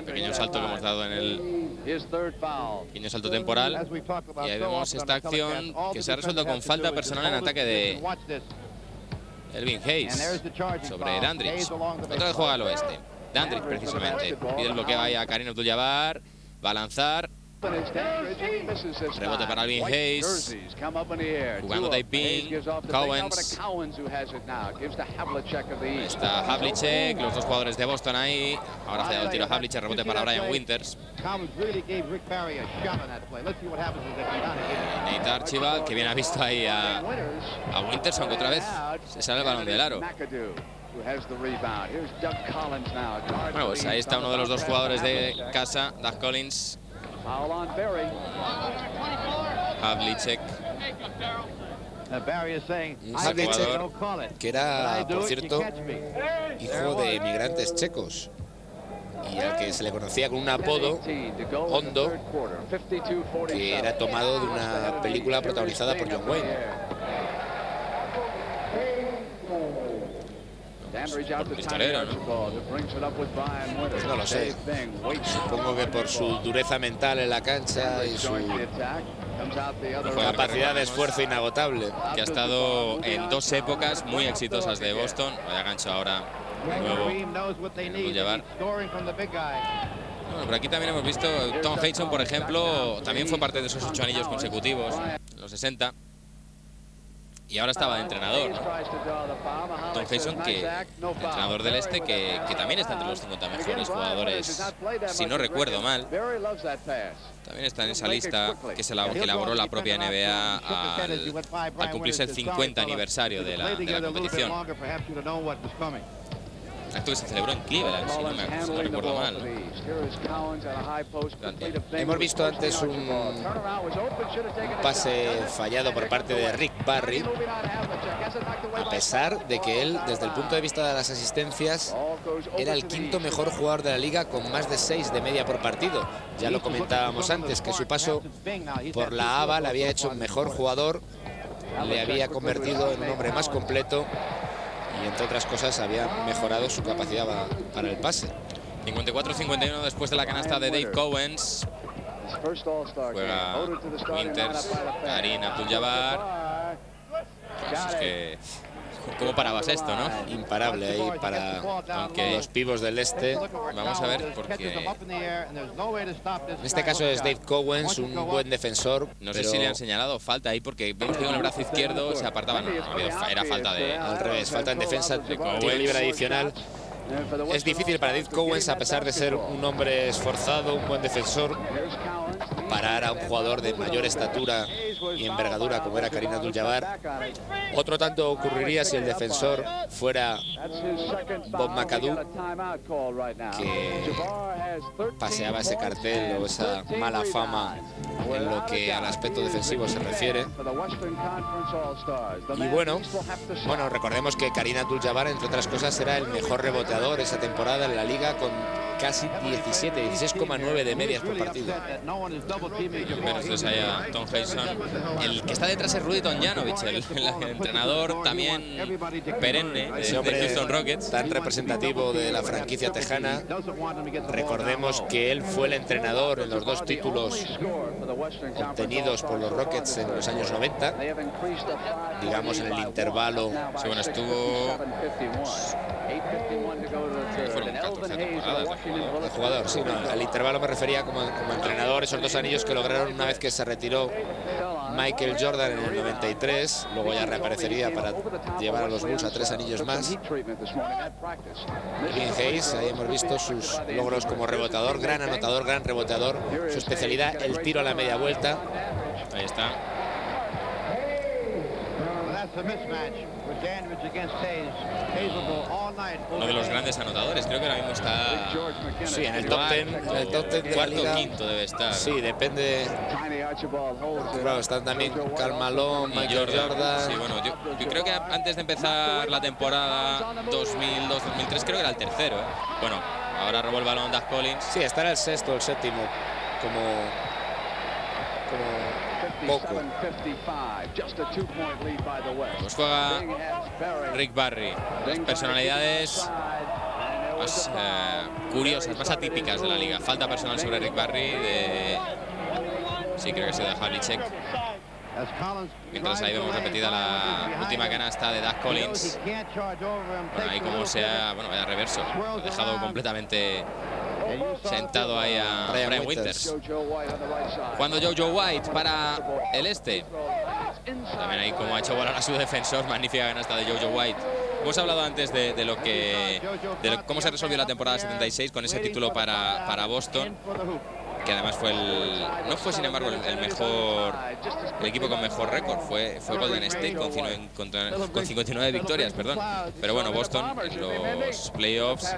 [SPEAKER 1] Pequeño salto que hemos dado en el pequeño salto temporal. Y ahí vemos esta acción que se ha resuelto con falta personal en ataque de Elvin Hayes sobre Dandridge. Otra vez juega al oeste. Dandridge precisamente. Pide el bloqueo ahí a Kareem Abdul-Jabbar. Va a lanzar. Rebote para Elvin Hayes. Jugando Dave Bing. Cowens. Está Havlicek. Los dos jugadores de Boston ahí. Ahora ha fallado el tiro a Havlicek. Rebote para Brian Winters. Nate Archibald, que bien ha visto ahí a Winters, aunque otra vez se sale el balón del aro. Bueno, pues ahí está uno de los dos jugadores de casa, Doug Collins. Havlicek.
[SPEAKER 2] Havlicek, que era, por cierto, hijo de emigrantes checos y al que se le conocía con un apodo, Hondo, que era tomado de una película protagonizada por John Wayne.
[SPEAKER 1] Por pistolero, ¿no?
[SPEAKER 2] Pues no lo sé. Supongo que por su dureza mental en la cancha y su capacidad de esfuerzo inagotable.
[SPEAKER 1] Que ha estado en dos épocas muy exitosas de Boston. Vaya gancho ahora de nuevo. Llevar. Bueno, por aquí también hemos visto Tom Heinsohn, por ejemplo, también fue parte de esos 8 anillos consecutivos en los 60. Y ahora estaba de entrenador, ¿no? Tom Heinsohn, entrenador del este, que también está entre los 50 mejores jugadores, si no recuerdo mal. También está en esa lista que elaboró la propia NBA al cumplirse el 50 aniversario de la competición. Acto que se celebró en Cleveland, si no recuerdo mal.
[SPEAKER 2] Hemos visto antes un pase fallado por parte de Rick Barry, a pesar de que él, desde el punto de vista de las asistencias, era el quinto mejor jugador de la liga con más de 6 de media por partido. Ya lo comentábamos antes, que su paso por la ABA le había hecho un mejor jugador, le había convertido en un hombre más completo y, entre otras cosas, había mejorado su capacidad para el pase.
[SPEAKER 1] 54-51 después de la canasta de Dave Cowens. Juega Winters, Kareem Abdul-Jabbar. Pues es que ¿Cómo parabas esto, no?
[SPEAKER 2] Imparable ahí para los pivos del este.
[SPEAKER 1] Vamos a ver, porque
[SPEAKER 2] en este caso es Dave Cowens, un buen defensor.
[SPEAKER 1] No sé si le han señalado falta ahí, porque vemos que con el brazo izquierdo se apartaba. No, era falta de...
[SPEAKER 2] Al revés, falta en defensa, tiro libre adicional. Es difícil para Dave Cowens, a pesar de ser un hombre esforzado, un buen defensor, parar a un jugador de mayor estatura y envergadura como era Kareem Abdul-Jabbar. Otro tanto ocurriría si el defensor fuera Bob McAdoo, que paseaba ese cartel o esa mala fama en lo que al aspecto defensivo se refiere. Y bueno, recordemos que Kareem Abdul-Jabbar, entre otras cosas, era el mejor reboteador esa temporada en la liga, con casi 16,9 de medias por partido.
[SPEAKER 1] Entonces ahí a Tom Heyson. El que está detrás es Rudy Tomjanovich, el entrenador también perenne de Houston Rockets.
[SPEAKER 2] Tan representativo de la franquicia tejana. Recordemos que él fue el entrenador en los 2 títulos obtenidos por los Rockets en los años 90. Digamos en el intervalo.
[SPEAKER 1] Sí, bueno, estuvo... fueron 14 temporadas
[SPEAKER 2] de jugador. Sí, no, al intervalo me refería como entrenador, esos 2 anillos que lograron una vez que se retiró Michael Jordan en el 93. Luego ya reaparecería para llevar a los Bulls a 3 anillos más. Killian Hayes, ahí hemos visto sus logros como rebotador, gran anotador, gran reboteador. Su especialidad, el tiro a la media vuelta.
[SPEAKER 1] Ahí está. Uno de los grandes anotadores, creo que ahora mismo está...
[SPEAKER 2] Sí, en el top 10 de
[SPEAKER 1] cuarto
[SPEAKER 2] la
[SPEAKER 1] o quinto debe estar.
[SPEAKER 2] Sí, depende. Claro, están también Karl Malone, Michael Jordan.
[SPEAKER 1] Sí, bueno, yo creo que antes de empezar la temporada 2002-2003, creo que era el tercero, ¿eh? Bueno, ahora robó el balón Doug Collins.
[SPEAKER 2] Sí, estará el sexto o el séptimo, como poco.
[SPEAKER 1] Pues juega Rick Barry. Las personalidades más curiosas, más atípicas de la liga. Falta personal sobre Rick Barry. Sí, creo que ha sido de Havlicek. Mientras ahí vemos repetida la última canasta de Doug Collins. Bueno, ahí como sea, bueno, vaya reverso. Ha dejado completamente sentado ahí a Brian Winters. Cuando Jojo White para el este. También ahí como ha hecho volar a su defensor. Magnífica canasta de Jojo White. Hemos hablado antes de cómo se resolvió la temporada 76 con ese título para Boston, que además fue no fue sin embargo el equipo con mejor récord, fue Golden State con 59 victorias, perdón. Pero bueno, Boston en los playoffs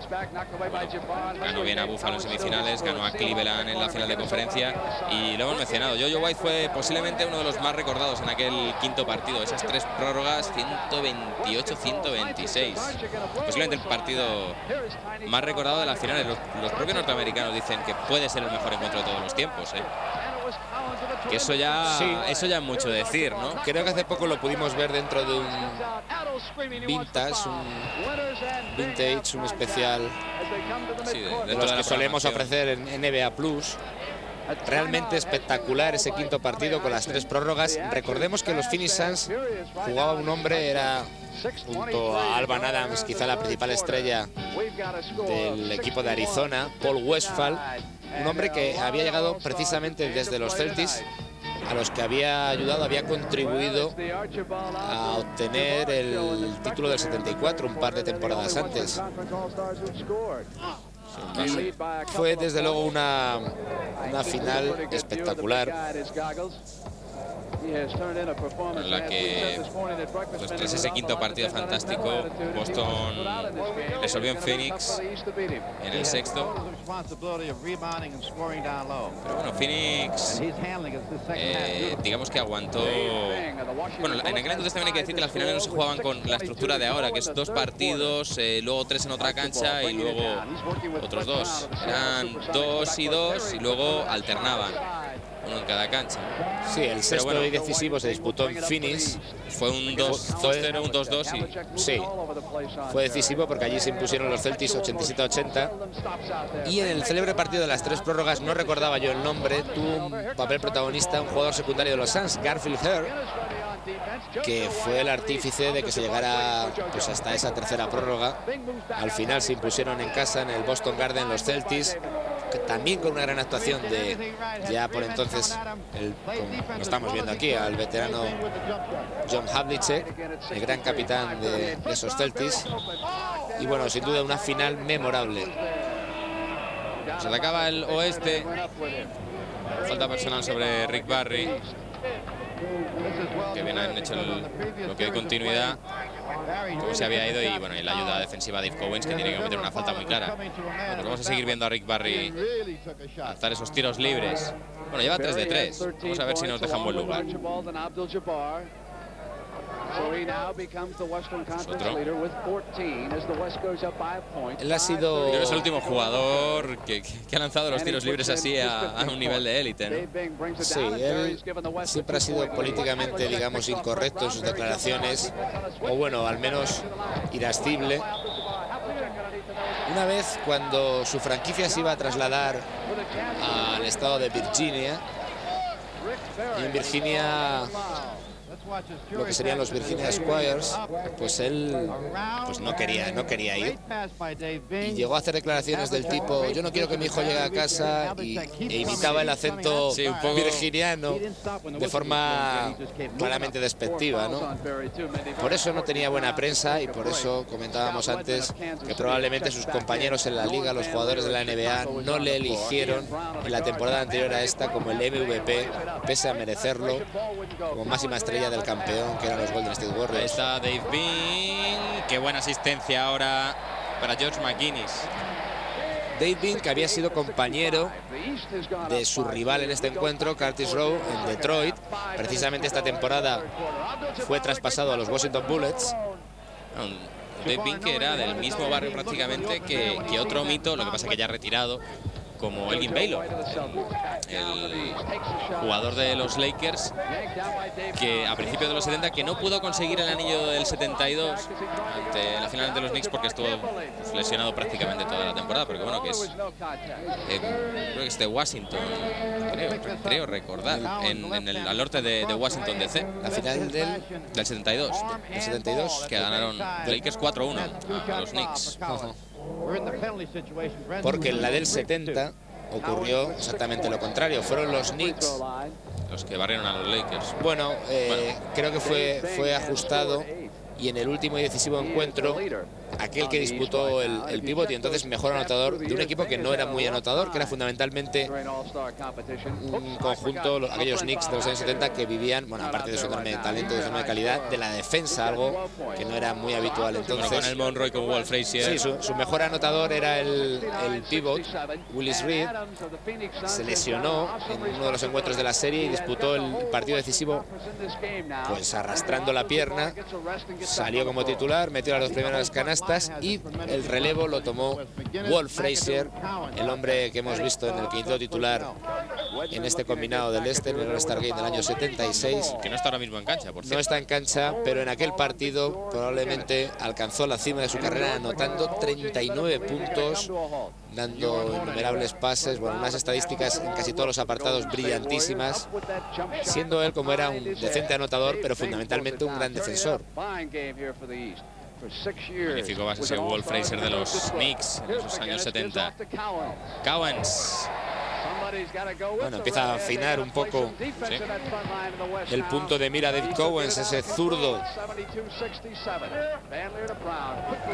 [SPEAKER 1] ganó bien a Buffalo en semifinales, ganó a Cleveland en la final de conferencia, y lo hemos mencionado, Jojo White fue posiblemente uno de los más recordados en aquel quinto partido, esas 3 prórrogas, 128-126. Posiblemente el partido más recordado de las finales. Los propios norteamericanos dicen que puede ser el mejor encuentro de todos los tiempos, ¿eh? Que eso ya es mucho decir, ¿no?
[SPEAKER 2] Creo que hace poco lo pudimos ver dentro de un vintage, un especial,
[SPEAKER 1] Sí,
[SPEAKER 2] de los que solemos ofrecer en NBA Plus. Realmente espectacular ese quinto partido con las 3 prórrogas. Recordemos que los Phoenix Suns jugaba un hombre, era junto a Alvan Adams quizá la principal estrella del equipo de Arizona, Paul Westphal, un hombre que había llegado precisamente desde los Celtics, a los que había ayudado, había contribuido a obtener el título del 74 un par de temporadas antes. Fue desde luego una final espectacular,
[SPEAKER 1] en la que pues, tras ese quinto partido fantástico, Boston resolvió en Phoenix en el sexto. Pero bueno, Phoenix digamos que aguantó. Bueno, en aquel entonces también hay que decir que las finales no se jugaban con la estructura de ahora, que es 2 partidos, luego 3 en otra cancha y luego otros 2. Eran 2 y 2 y luego alternaban, uno en cada cancha.
[SPEAKER 2] Sí, el sexto y decisivo se disputó en Phoenix.
[SPEAKER 1] Fue un 2-0, un 2-2 y...
[SPEAKER 2] Sí, fue decisivo porque allí se impusieron los Celtics 87-80. Y en el célebre partido de las 3 prórrogas, no recordaba yo el nombre, tuvo un papel protagonista, un jugador secundario de los Suns, Garfield Her, que fue el artífice de que se llegara pues hasta esa tercera prórroga. Al final se impusieron en casa en el Boston Garden los Celtics, que también con una gran actuación de ya por entonces, lo estamos viendo aquí, al veterano John Havlicek, el gran capitán de esos Celtics. Y bueno, sin duda una final memorable.
[SPEAKER 1] Se le acaba el oeste. Falta personal sobre Rick Barry, que bien han hecho el bloqueo de continuidad, como se había ido, y bueno, y la ayuda defensiva de Dave Cowens, que tiene que cometer una falta muy clara. Bueno, vamos a seguir viendo a Rick Barry lanzar esos tiros libres. Bueno, lleva 3 de 3. Vamos a ver si nos deja en buen lugar.
[SPEAKER 2] Él ha sido...
[SPEAKER 1] Creo que es el último jugador que ha lanzado los tiros libres así a un nivel de élite, ¿no?
[SPEAKER 2] Sí, él siempre ha sido políticamente, digamos, incorrecto en sus declaraciones, o bueno, al menos irascible. Una vez, cuando su franquicia se iba a trasladar al estado de Virginia, y en Virginia, lo que serían los Virginia Squires, pues él pues no quería ir, y llegó a hacer declaraciones del tipo: yo no quiero que mi hijo llegue a casa, e imitaba el acento
[SPEAKER 1] un poco
[SPEAKER 2] virginiano de forma claramente despectiva, ¿no? Por eso no tenía buena prensa, y por eso comentábamos antes que probablemente sus compañeros en la liga, los jugadores de la NBA, no le eligieron en la temporada anterior a esta como el MVP, pese a merecerlo, como máxima estrella del campeón, que eran los Golden State Warriors.
[SPEAKER 1] Ahí está Dave Bean. Qué buena asistencia ahora para George McGuinness.
[SPEAKER 2] Dave Bean, que había sido compañero de su rival en este encuentro, Curtis Rowe, en Detroit. Precisamente esta temporada fue traspasado a los Washington Bullets.
[SPEAKER 1] Dave Bean, que era del mismo barrio prácticamente que otro mito, lo que pasa que ya retirado, como Elgin Baylor, el jugador de los Lakers, que a principios de los 70 que no pudo conseguir el anillo del 72 ante la final ante los Knicks porque estuvo lesionado prácticamente toda la temporada, porque bueno, que es creo que es de Washington, creo recordar, al norte de Washington DC.
[SPEAKER 2] La final del
[SPEAKER 1] 72.
[SPEAKER 2] ¿El 72?
[SPEAKER 1] Que ganaron Lakers 4-1 a los Knicks.
[SPEAKER 2] Porque en la del 70 ocurrió exactamente lo contrario. Fueron los Knicks
[SPEAKER 1] los que barrieron a los Lakers.
[SPEAKER 2] Bueno, creo que fue ajustado, y en el último y decisivo encuentro, aquel que disputó el pívot, y entonces mejor anotador de un equipo que no era muy anotador, que era fundamentalmente un conjunto, aquellos Knicks de los años 70, que vivían, bueno, aparte de su enorme talento, de su enorme calidad, de la defensa, algo que no era muy habitual entonces.
[SPEAKER 1] Bueno, con el Monroe, con Walt Frazier.
[SPEAKER 2] Sí, su mejor anotador era el pívot, Willis Reed. Se lesionó en uno de los encuentros de la serie y disputó el partido decisivo pues arrastrando la pierna. Salió como titular, metió las 2 primeras canastas, y el relevo lo tomó Walt Frazier, el hombre que hemos visto en el quinto titular en este combinado del Este, en el All-Star Game del año 76.
[SPEAKER 1] Que no está ahora mismo en cancha, por cierto.
[SPEAKER 2] No está en cancha, pero en aquel partido probablemente alcanzó la cima de su carrera, anotando 39 puntos, dando innumerables pases, bueno, unas estadísticas en casi todos los apartados brillantísimas, siendo él, como era, un decente anotador, pero fundamentalmente un gran defensor.
[SPEAKER 1] Magnífico base ese Walt Frazier de los Knicks en esos años 70. Cowens.
[SPEAKER 2] Bueno, empieza a afinar un poco el punto de mira de Cowens, ese zurdo.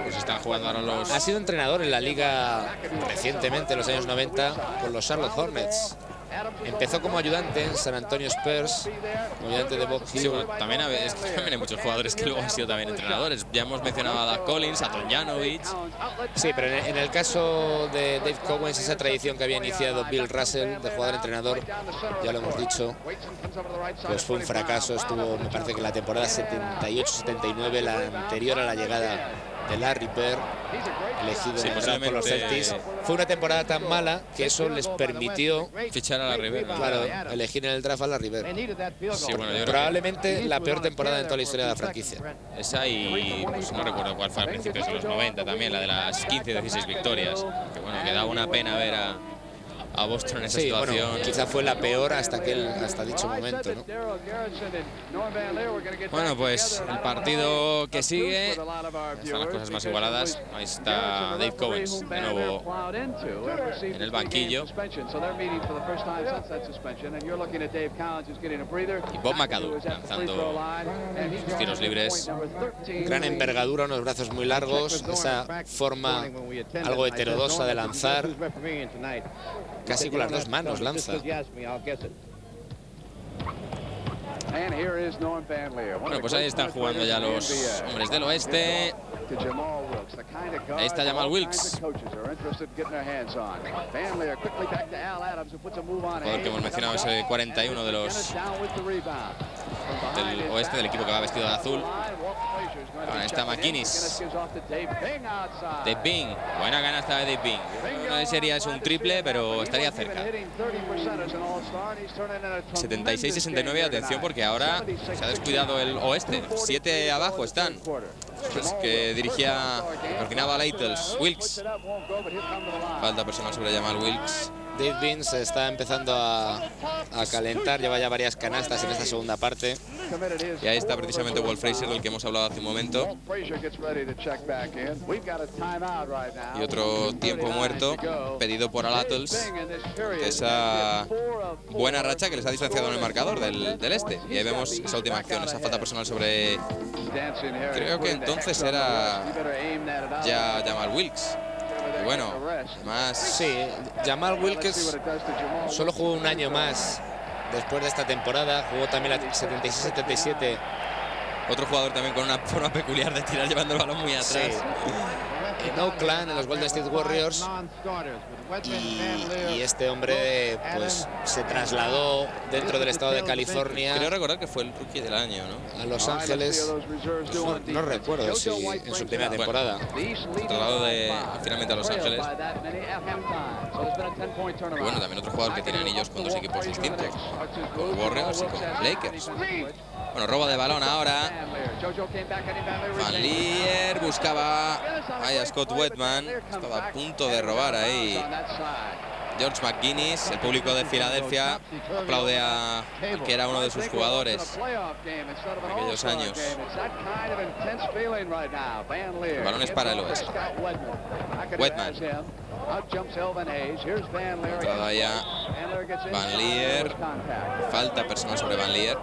[SPEAKER 1] Pues están jugando ahora los...
[SPEAKER 2] Ha sido entrenador en la liga recientemente, en los años 90, con los Charlotte Hornets. Empezó como ayudante en San Antonio Spurs, como ayudante de Bob Hill.
[SPEAKER 1] Sí, bueno, también hay muchos jugadores que luego han sido también entrenadores. Ya hemos mencionado a Doug Collins, a Tomljanovic.
[SPEAKER 2] Sí, pero en el caso de Dave Cowens, esa tradición que había iniciado Bill Russell de jugador-entrenador, ya lo hemos dicho, pues fue un fracaso. Estuvo, me parece que la temporada 78-79, la anterior a la llegada de Larry Bird, elegido por los Celtics. Fue una temporada tan mala que eso les permitió
[SPEAKER 1] fichar a Larry Bird.
[SPEAKER 2] Claro, elegir en el draft a Larry Bird.
[SPEAKER 1] Sí, bueno, yo
[SPEAKER 2] probablemente la peor temporada en toda la historia de la franquicia.
[SPEAKER 1] Esa, y pues, no recuerdo cuál fue a principios de los 90 también, la de las 15-16 victorias. Que bueno, que daba una pena ver a Boston en esa
[SPEAKER 2] Sí,
[SPEAKER 1] situación.
[SPEAKER 2] bueno, quizá fue la peor hasta dicho momento, ¿no?
[SPEAKER 1] Bueno, pues el partido que sigue, están las cosas más igualadas. Ahí está Dave Cowens de nuevo en el banquillo. Y Bob McAdoo lanzando sus tiros libres.
[SPEAKER 2] Gran envergadura, unos brazos muy largos, esa forma algo heterodoxa de lanzar. Casi con las dos manos lanza.
[SPEAKER 1] Bueno, pues ahí están jugando ya los hombres del oeste. Ahí está Jamal Wilkes, jugador que hemos mencionado, ese 41 de los del oeste, del equipo que va vestido de azul. Ahora está McInnis. Dave Bing, buena canasta de Dave Bing. No sé si sería eso un triple, pero estaría cerca. 76-69, atención, porque ahora se ha descuidado el oeste. 7 abajo están. Pues que coordinaba Leitels. Wilkes. Falta personal sobre Jamal Wilkes.
[SPEAKER 2] Dave Bing se está empezando a calentar, lleva ya varias canastas en esta segunda parte.
[SPEAKER 1] Y ahí está precisamente Walt Frazier, del que hemos hablado hace un momento. Y otro tiempo muerto pedido por Alatels, que esa buena racha que les ha distanciado en el marcador del este. Y ahí vemos esa última acción, esa falta personal sobre... Creo que entonces era ya Jamal Wilkes. Y bueno, además...
[SPEAKER 2] Sí, Jamal Wilkes solo jugó un año más después de esta temporada. Jugó también la 76-77.
[SPEAKER 1] Otro jugador también con una forma peculiar de tirar llevando el balón muy atrás.
[SPEAKER 2] Sí. En Oakland, en los Golden State Warriors. Y este hombre pues se trasladó dentro del estado de California.
[SPEAKER 1] Creo recordar que fue el rookie del año, ¿no?
[SPEAKER 2] A Los Ángeles. No recuerdo si en su primera temporada.
[SPEAKER 1] Se trasladó finalmente a Los Ángeles. Y bueno, también otro jugador que tiene anillos con dos equipos distintos, con Warriors y con Lakers. Bueno, robo de balón ahora. Van Lier buscaba ahí a Scott Wedman. Estaba a punto de robar ahí George McGuinness. El público de Filadelfia aplaude a el que era uno de sus jugadores en aquellos años. El balón es para el oeste. Wedman. Entrado allá Van Lier. Falta personal sobre Van Lier.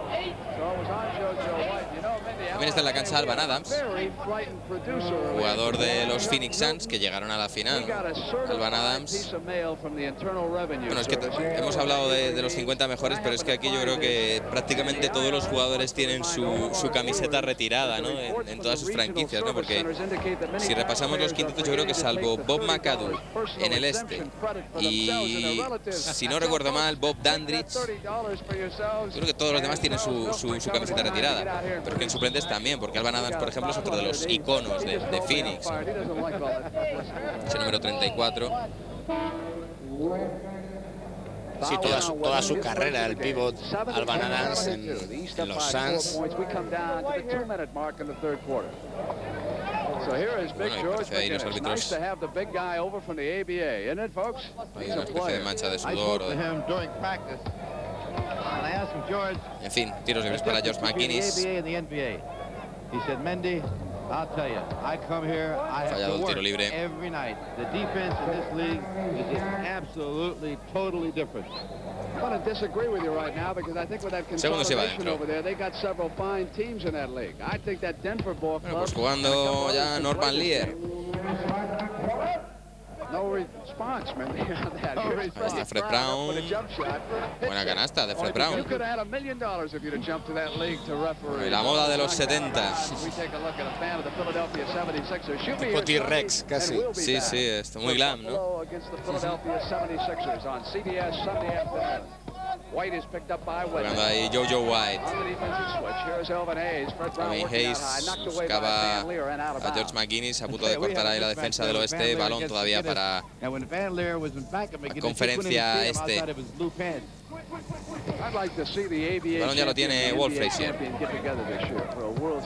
[SPEAKER 1] También está en la cancha Alvan Adams, jugador de los Phoenix Suns, que llegaron a la final. Alvan Adams. Bueno, es que hemos hablado de los 50 mejores, pero es que aquí yo creo que prácticamente todos los jugadores tienen su camiseta retirada, ¿no? En todas sus franquicias, ¿no? Porque si repasamos los quintetos, yo creo que salvo Bob McAdoo en el este y, si no recuerdo mal, Bob Dandridge, yo creo que todos los demás tienen su camiseta retirada, pero que en suplentes también, porque Alvan Adams, por ejemplo, es otro de los iconos de Phoenix, ese número 34.
[SPEAKER 2] Sí, toda su carrera, el pivot Alvan Adams en los Suns.
[SPEAKER 1] Bueno, y parece ahí los árbitros. Hay una especie de mancha de sudor. En fin, tiros libres para George McInnis. Fallado el tiro libre. Segundo se va adentro. Bueno, pues jugando ya Norman Lier. Ahí está Fred Brown. Buena canasta de Fred Brown. Y la moda de los 70.
[SPEAKER 2] Tipo T-Rex, casi.
[SPEAKER 1] Sí, sí, esto muy glam, ¿no? Jugando ahí Jojo White. También Hayes buscaba a George McGuinness, a punto de cortar ahí la defensa del oeste. Balón todavía para la conferencia este. El balón ya lo tiene Walt Frazier.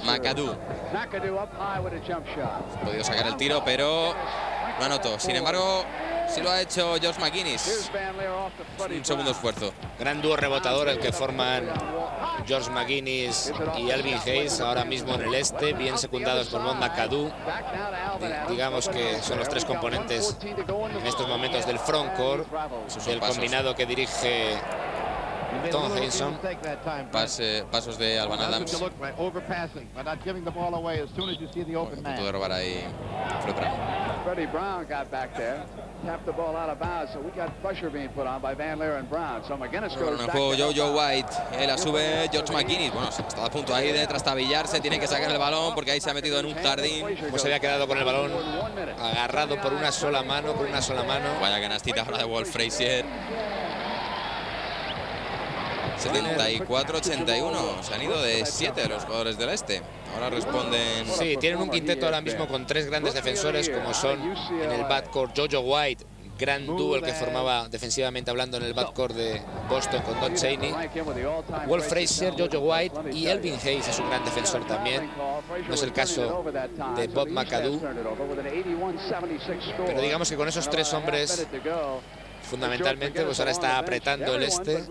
[SPEAKER 1] McAdoo. Ha podido sacar el tiro, pero no anotó. Sin embargo, Sí lo ha hecho George McGuinness. Un segundo esfuerzo.
[SPEAKER 2] Gran dúo rebotador el que forman George McGuinness y Elvin Hayes ahora mismo en el este, bien secundados por Bob McAdoo. Digamos que son los tres componentes en estos momentos del frontcourt, del combinado que dirige Tom Henson.
[SPEAKER 1] Pasos de Alvan Adams. A punto de robar ahí Fred Brown. En el juego Jojo White, la sube George McGuinness. Bueno, está a punto ahí de trastabillarse, tiene que sacar el balón porque ahí se ha metido en un jardín.
[SPEAKER 2] Pues se había quedado con el balón agarrado por una sola mano,
[SPEAKER 1] Vaya canastita ahora de Walt Frazier. 74-81. Se han ido de 7 los jugadores del este. Ahora responden.
[SPEAKER 2] Sí, tienen un quinteto ahora mismo con 3 grandes defensores, como son en el backcourt Jojo White, gran dúo el que formaba defensivamente hablando en el backcourt de Boston con Don Chaney. Walt Frazier, Jojo White y Elvin Hayes es un gran defensor también. No es el caso de Bob McAdoo. Pero digamos que con esos 3 hombres, fundamentalmente, pues ahora está apretando el este.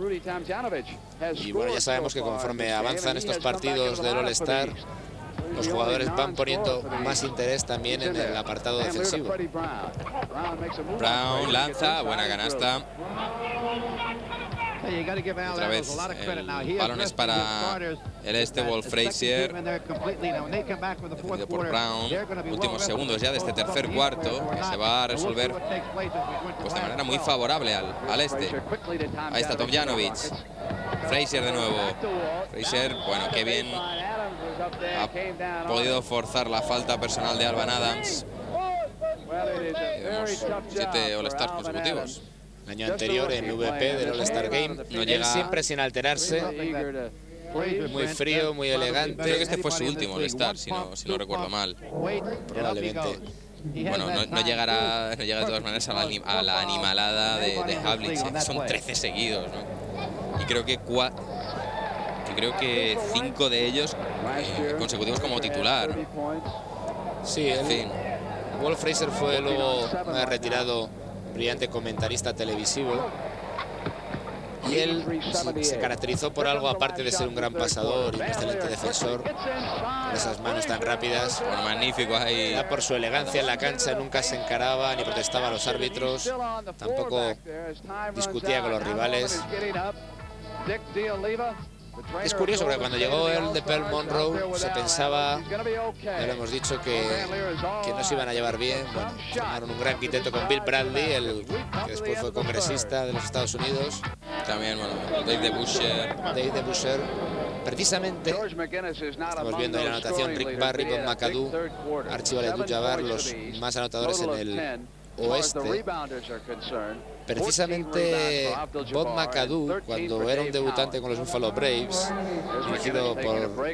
[SPEAKER 2] Y bueno, ya sabemos que conforme avanzan estos partidos del All-Star, los jugadores van poniendo más interés también en el apartado defensivo.
[SPEAKER 1] Brown lanza, buena canasta. Otra vez el balón es para el este, Walt Frazier, defendido por Brown. Últimos segundos ya de este tercer cuarto, que se va a resolver pues de manera muy favorable al este. Ahí está Tomljanovic. Frazier de nuevo. Frazier, bueno, qué bien ha podido forzar la falta personal de Alvan Adams. Vemos 7 All-Stars consecutivos.
[SPEAKER 2] El año anterior en VP del All-Star Game, no llega siempre sin alterarse, muy frío, muy elegante.
[SPEAKER 1] Creo que este fue su último All-Star, si no recuerdo mal.
[SPEAKER 2] Probablemente.
[SPEAKER 1] Bueno, no llegará de todas maneras a la animalada de Havlicek. Son 13 seguidos, ¿no? Y creo que 5 de ellos consecutivos como titular.
[SPEAKER 2] Sí, en fin. Walt Frazier fue luego retirado, brillante comentarista televisivo, y él se caracterizó por algo aparte de ser un gran pasador y un excelente defensor, con esas manos tan rápidas.
[SPEAKER 1] Bueno, magnífico ahí.
[SPEAKER 2] Ya por su elegancia en la cancha, nunca se encaraba ni protestaba a los árbitros, tampoco discutía con los rivales. Es curioso porque cuando llegó el de Pearl Monroe se pensaba, ya lo hemos dicho, que no se iban a llevar bien. Bueno, formaron un gran quinteto con Bill Bradley, el que después fue congresista de los Estados Unidos.
[SPEAKER 1] También, bueno, Dave
[SPEAKER 2] DeBusschere. Precisamente, estamos viendo en la anotación Rick Barry, Bob McAdoo, Archie Abdul-Jabbar, los más anotadores en el oeste. Precisamente Bob McAdoo, cuando era un debutante con los Buffalo Braves, dirigido por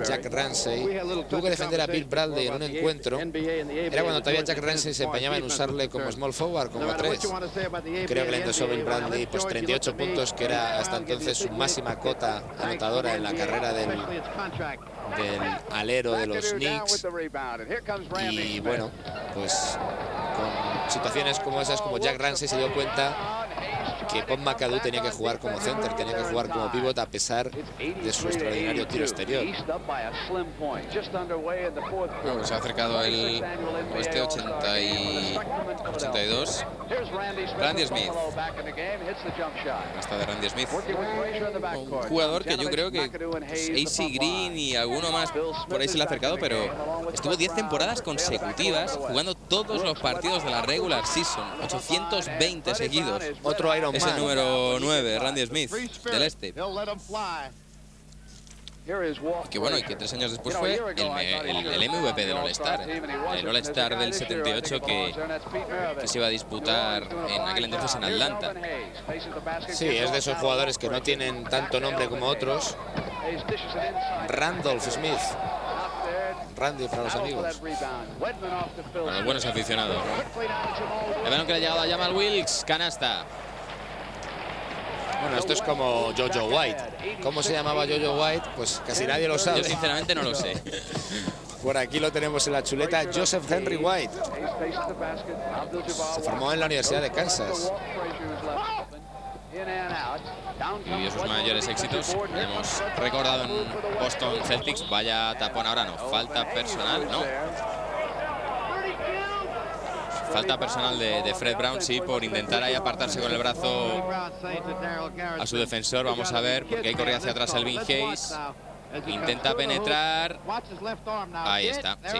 [SPEAKER 2] Jack Ramsey, tuvo que defender a Bill Bradley en un encuentro. Era cuando todavía Jack Ramsey se empeñaba en usarle como small forward, como 3. Creo que le endosó Bill Bradley pues 38 puntos, que era hasta entonces su máxima cota anotadora en la carrera del alero de los Knicks. Y bueno, pues con situaciones como esas, como Jack Ramsey se dio cuenta que Bob McAdoo tenía que jugar como center, tenía que jugar como pivot a pesar de su extraordinario tiro exterior.
[SPEAKER 1] Bueno, se ha acercado el oeste 82. Randy Smith. Hasta de Randy Smith. Un jugador que yo creo que AC Green y alguno más por ahí se le ha acercado, pero estuvo 10 temporadas consecutivas jugando todos los partidos de la regular season. 820 seguidos.
[SPEAKER 2] Otro Iron Man.
[SPEAKER 1] Es el número 9, Randy Smith, del este. Y que bueno, y que 3 años después fue el MVP del All-Star. El All-Star del 78 que se iba a disputar en aquel entonces en Atlanta.
[SPEAKER 2] Sí, es de esos jugadores que no tienen tanto nombre como otros. Randolph Smith. Randy para los amigos.
[SPEAKER 1] Bueno, los buenos aficionados, ¿no? El balón que le ha llegado a Jamal Wilkes, canasta.
[SPEAKER 2] Bueno, esto es como Jojo White. ¿Cómo se llamaba Jojo White? Pues casi nadie lo sabe.
[SPEAKER 1] Yo sinceramente no lo sé.
[SPEAKER 2] Por aquí lo tenemos en la chuleta, Joseph Henry White. Se formó en la Universidad de Kansas.
[SPEAKER 1] Y vivió sus mayores éxitos. Hemos recordado en Boston Celtics. Vaya tapón ahora, no. Falta personal, no. Falta personal de Fred Brown, sí, por intentar ahí apartarse con el brazo a su defensor. Vamos a ver, porque ahí corría hacia atrás Elvin Hayes. Intenta penetrar. Ahí está, sí.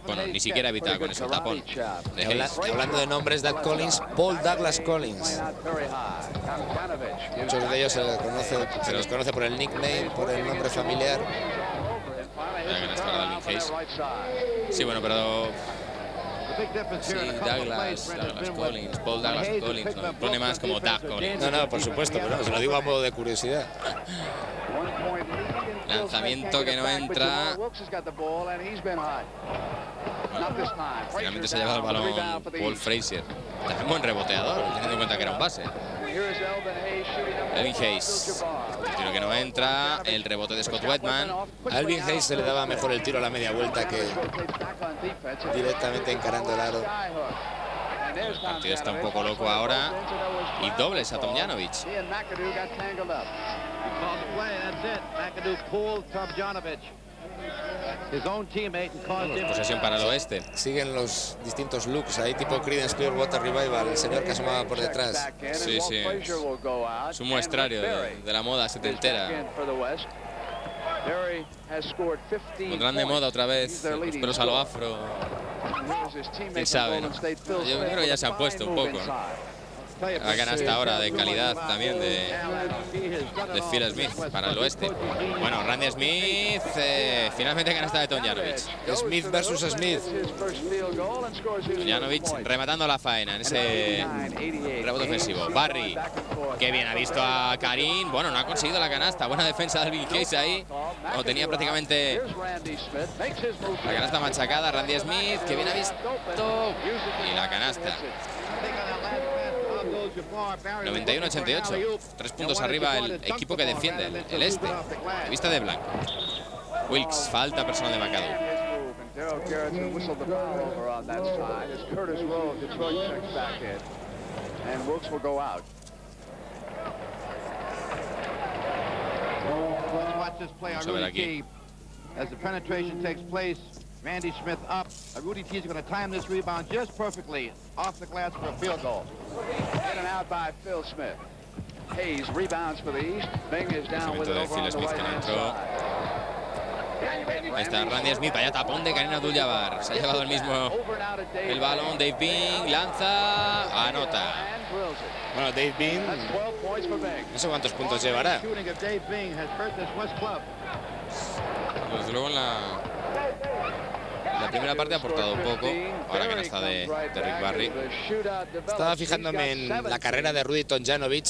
[SPEAKER 1] Bueno, ni siquiera evita con eso el tapón de Hayes.
[SPEAKER 2] Hablando de nombres, Doug Collins, Paul Douglas Collins. Muchos de ellos se los conoce por el nickname, por el nombre familiar.
[SPEAKER 1] Sí, bueno, pero... Sí, Douglas Collins, Paul Douglas Collins. No, pone más como Doug Collins.
[SPEAKER 2] No, por supuesto, pero no, se lo digo a modo de curiosidad.
[SPEAKER 1] Lanzamiento que no entra. Bueno, finalmente se ha llevado el balón Paul Frazier. También buen reboteador, teniendo en cuenta que era un base. Elvin Hayes. El tiro que no entra. El rebote de Scott Wedman.
[SPEAKER 2] A Elvin Hayes se le daba mejor el tiro a la media vuelta que directamente encarando el aro.
[SPEAKER 1] El partido está un poco loco ahora. Y dobles a Tomljanovic. Posesión para el oeste.
[SPEAKER 2] Siguen los distintos looks ahí, tipo Creedence Clearwater Revival, el señor que asomaba por detrás.
[SPEAKER 1] Sí, sí. Es un muestrario de la moda setentera. Pondrán de moda otra vez los pelos a lo afro. ¿Quién sabe, no? Yo creo que ya se han puesto un poco, ¿no? La canasta ahora de calidad también de Phil Smith para el oeste. Bueno, Randy Smith, finalmente canasta de Tomljanovic.
[SPEAKER 2] Smith versus Smith.
[SPEAKER 1] Tomljanovic rematando la faena en ese rebote ofensivo. Barry, que bien ha visto a Karim. Bueno, no ha conseguido la canasta. Buena defensa de Elvin Hayes ahí. O tenía prácticamente la canasta machacada. Randy Smith, que bien ha visto. Y la canasta. 91-88. 3 puntos arriba el equipo que defiende, el este. De vista de blanco. Wilkes, falta personal de McAdoo. Vamos a ver aquí.
[SPEAKER 4] Randy Smith up. Rudy T is going to time this rebound just perfectly off the glass for a field goal. In and out by Phil Smith. Hayes rebounds for the East. Bing is down with it over on the right hand side.
[SPEAKER 1] Ahí está Randy Smith, vaya tapón de Kareem Abdul-Jabbar. Se ha llevado el mismo el balón. Dave Bing lanza, anota.
[SPEAKER 2] Bueno, Dave Bing, no sé cuántos puntos llevará.
[SPEAKER 1] Pues luego en la primera parte ha aportado poco. Ahora canasta de Rick Barry.
[SPEAKER 2] Estaba fijándome en la carrera de Rudy Tomljanovic.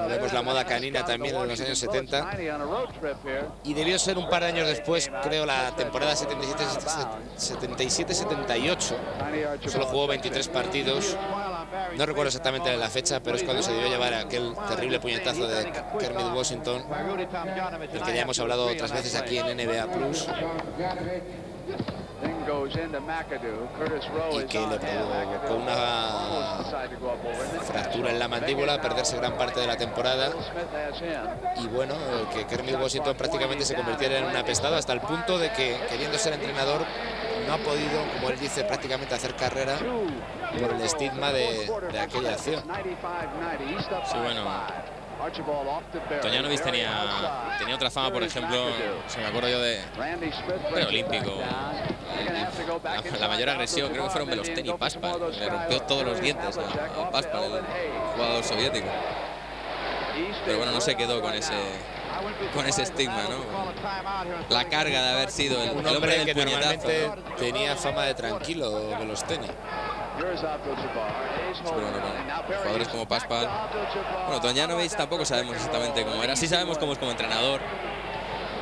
[SPEAKER 2] Vemos la moda canina también en los años 70. Y debió ser un par de años después, creo, la temporada 77-78. Solo jugó 23 partidos. No recuerdo exactamente la fecha, pero es cuando se debió llevar aquel terrible puñetazo de Kermit Washington, del que ya hemos hablado otras veces aquí en NBA Plus. Y que le provocó una fractura en la mandíbula, perderse gran parte de la temporada. Y bueno, que Kermit Washington prácticamente se convirtiera en un apestado, hasta el punto de que, queriendo ser entrenador, no ha podido, como él dice, prácticamente hacer carrera por el estigma de aquella acción.
[SPEAKER 1] Sí, bueno, Tomljanovic tenía otra fama, por ejemplo, si me acuerdo yo de preolímpico. La mayor agresión creo que fueron Belostén y Paspal. Le rompió todos los dientes a Paspal, el jugador soviético. Pero bueno, no se quedó con ese estigma, ¿no? La carga de haber sido el hombre del
[SPEAKER 2] que
[SPEAKER 1] puñetazo,
[SPEAKER 2] normalmente
[SPEAKER 1] ¿no?
[SPEAKER 2] tenía fama de tranquilo, Belosteni.
[SPEAKER 1] Pero bueno, con jugadores como Paspal. Bueno, Tomljanovic tampoco sabemos exactamente cómo era. Sí sabemos cómo es como entrenador.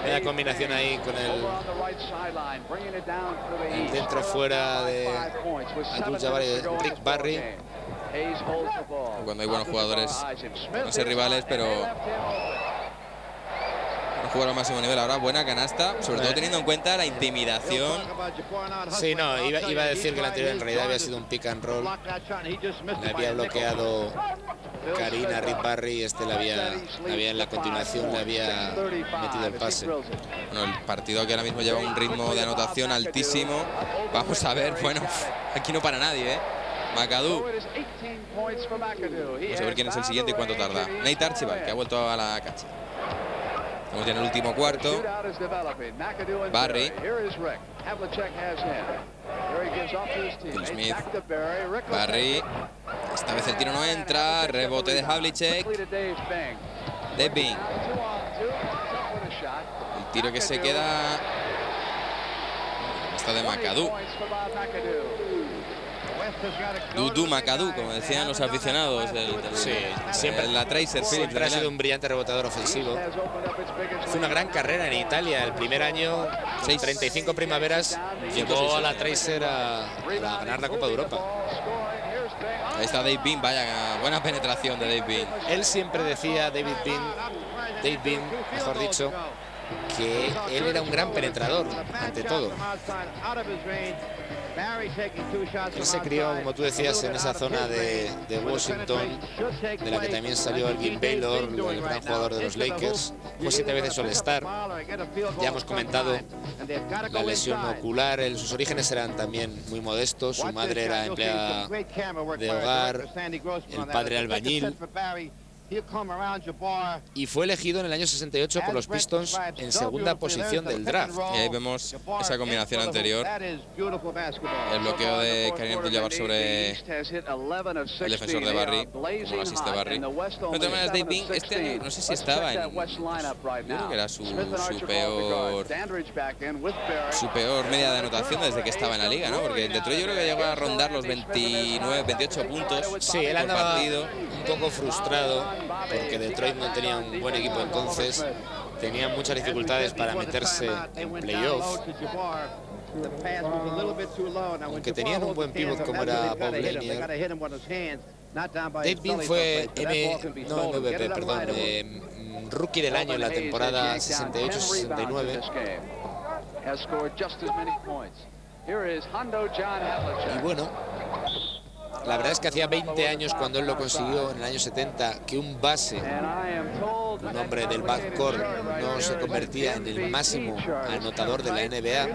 [SPEAKER 2] Vaya combinación ahí con el dentro-fuera de Abdul-Jabbar y Rick Barry.
[SPEAKER 1] Cuando hay buenos jugadores, no sé rivales, pero jugar al máximo nivel ahora. Buena canasta, sobre todo teniendo en cuenta la intimidación.
[SPEAKER 2] Sí, no, iba a decir que el anterior en realidad había sido un pick and roll. Le había bloqueado Karina Reed Barry y este le había en la continuación le había metido el pase.
[SPEAKER 1] Bueno, el partido que ahora mismo lleva un ritmo de anotación altísimo. Vamos a ver, bueno, aquí no para nadie, ¿eh? McAdoo. Vamos a ver quién es el siguiente y cuánto tarda. Nate Archibald, que ha vuelto a la cancha. Estamos ya en el último cuarto. Barry. Phil Smith. Barry. Esta vez el tiro no entra. Rebote de Havlicek. Dave Bing. El tiro que se queda. Está de McAdoo. Dudu McAdoo, como decían los aficionados.
[SPEAKER 2] Sí, siempre
[SPEAKER 1] la Tracer
[SPEAKER 2] siempre ha sido un brillante rebotador ofensivo. Fue una gran carrera en Italia. El primer año, 35 primaveras, llevó a la Tracer a ganar la Copa de Europa.
[SPEAKER 1] Ahí está Dave Bing, vaya buena penetración de Dave Bing.
[SPEAKER 2] Él siempre decía, Dave Bing, mejor dicho, que él era un gran penetrador, ante todo. Él se crió, como tú decías, en esa zona de Washington, de la que también salió Elgin Baylor, el gran jugador de los Lakers. Fue 7 veces All-Star. Ya hemos comentado la lesión ocular. Sus orígenes eran también muy modestos. Su madre era empleada de hogar, el padre albañil. Y fue elegido en el año 68 por los Pistons en segunda posición del draft.
[SPEAKER 1] Y ahí vemos esa combinación anterior. El bloqueo de Kareem Abdul-Jabbar sobre el defensor de Barry, como lo asiste Barry. De todas maneras, Dave Bing este año, no sé si estaba en... Yo creo que era su peor media de anotación desde que estaba en la liga, ¿no? Porque en Detroit yo creo que llegó a rondar los 29, 28 puntos.
[SPEAKER 2] Sí, él andaba un poco frustrado porque Detroit no tenía un buen equipo entonces, tenía muchas dificultades para meterse en playoff, aunque tenían un buen pívot como era Bob Lanier. Dave Bing fue rookie del año en la temporada 68-69. Y bueno, la verdad es que hacía 20 años cuando él lo consiguió en el año 70 que un base, un hombre del backcourt, no se convertía en el máximo anotador de la NBA.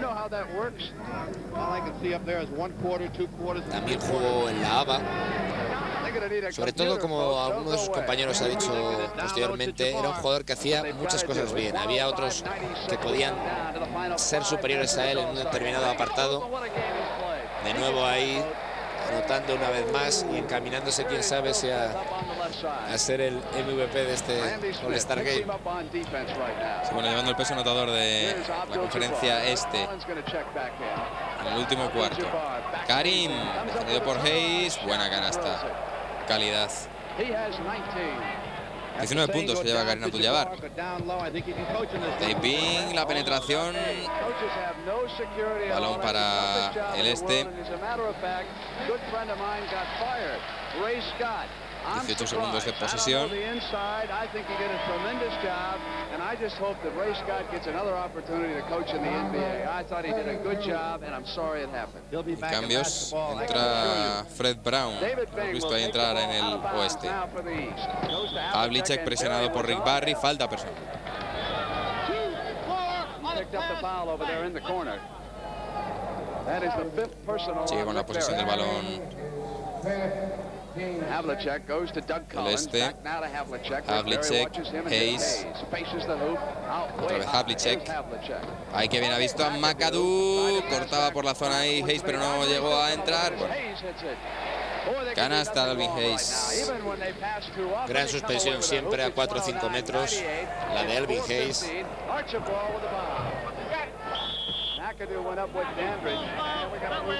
[SPEAKER 2] También jugó en la ABA. Sobre todo, como alguno de sus compañeros ha dicho posteriormente, era un jugador que hacía muchas cosas bien. Había otros que podían ser superiores a él en un determinado apartado. De nuevo ahí, anotando una vez más y encaminándose, quién sabe, si a ser el MVP de este All-Star Game.
[SPEAKER 1] Sí, bueno, llevando el peso anotador de la conferencia este en el último cuarto. Karim, defendido por Hayes, buena canasta, calidad. 19 puntos que lleva Kareem Abdul-Jabbar. Dave Bing, la penetración. Balón para el este. 18 segundos de posesión. Y cambios. Entra Fred Brown. Hemos visto ahí entrar en el oeste. Havlicek presionado por Rick Barry. Falta personal. Sigue con la posesión del balón el este. Havlicek, Hayes. Otra vez Havlicek. Ahí que bien ha visto a McAdoo. Cortaba por la zona ahí Hayes, pero no llegó a entrar. Bueno. Canasta de Alvin Hayes.
[SPEAKER 2] Gran suspensión siempre a 4 o 5 metros. La de Alvin Hayes.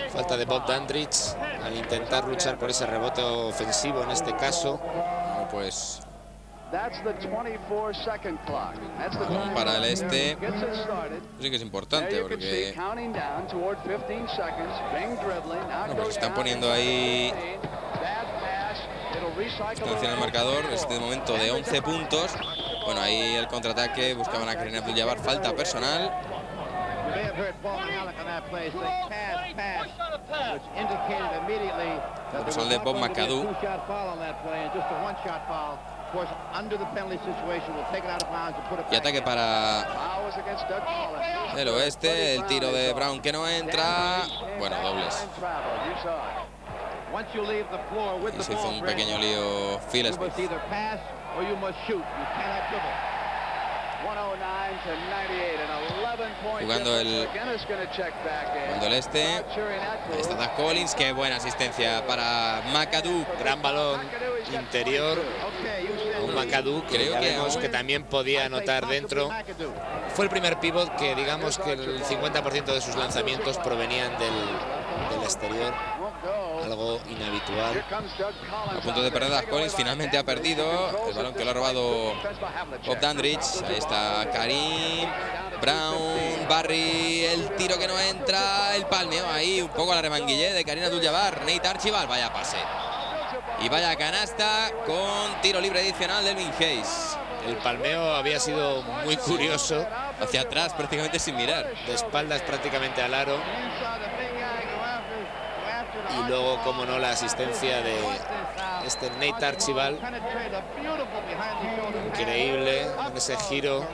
[SPEAKER 2] Falta de Bob Dandridge al intentar luchar por ese rebote ofensivo en este caso.
[SPEAKER 1] Bueno, pues balón para el este. Sí que es importante porque bueno, pues están poniendo ahí distancia en el marcador. Este momento de 11 puntos. Bueno, ahí el contraataque, buscaban a Kareem Abdul-Jabbar, falta personal. Son de Bob McAdoo. Y ataque para el oeste, el tiro de Brown que no entra. Bueno, dobles. Y se hizo un pequeño lío Phil Smith. Jugando el este. Ahí está Doug Collins. Qué buena asistencia para McAdoo.
[SPEAKER 2] Gran balón interior. Un McAdoo que creemos que también podía anotar dentro. Fue el primer pívot que digamos que el 50% de sus lanzamientos provenían del exterior. Algo inhabitual.
[SPEAKER 1] A punto de perder a Collins, finalmente ha perdido el balón que lo ha robado Bob Dandridge. Ahí está Kareem, Brown, Barry, el tiro que no entra, el palmeo ahí, un poco la remanguillé de Kareem Abdul-Jabbar. Nate Archibald, vaya pase. Y vaya canasta con tiro libre adicional de Elvin Hayes.
[SPEAKER 2] El palmeo había sido muy curioso.
[SPEAKER 1] Hacia atrás, prácticamente sin mirar.
[SPEAKER 2] De espaldas prácticamente al aro. Y luego, como no, la asistencia de este Nate Archibald. Increíble en ese giro.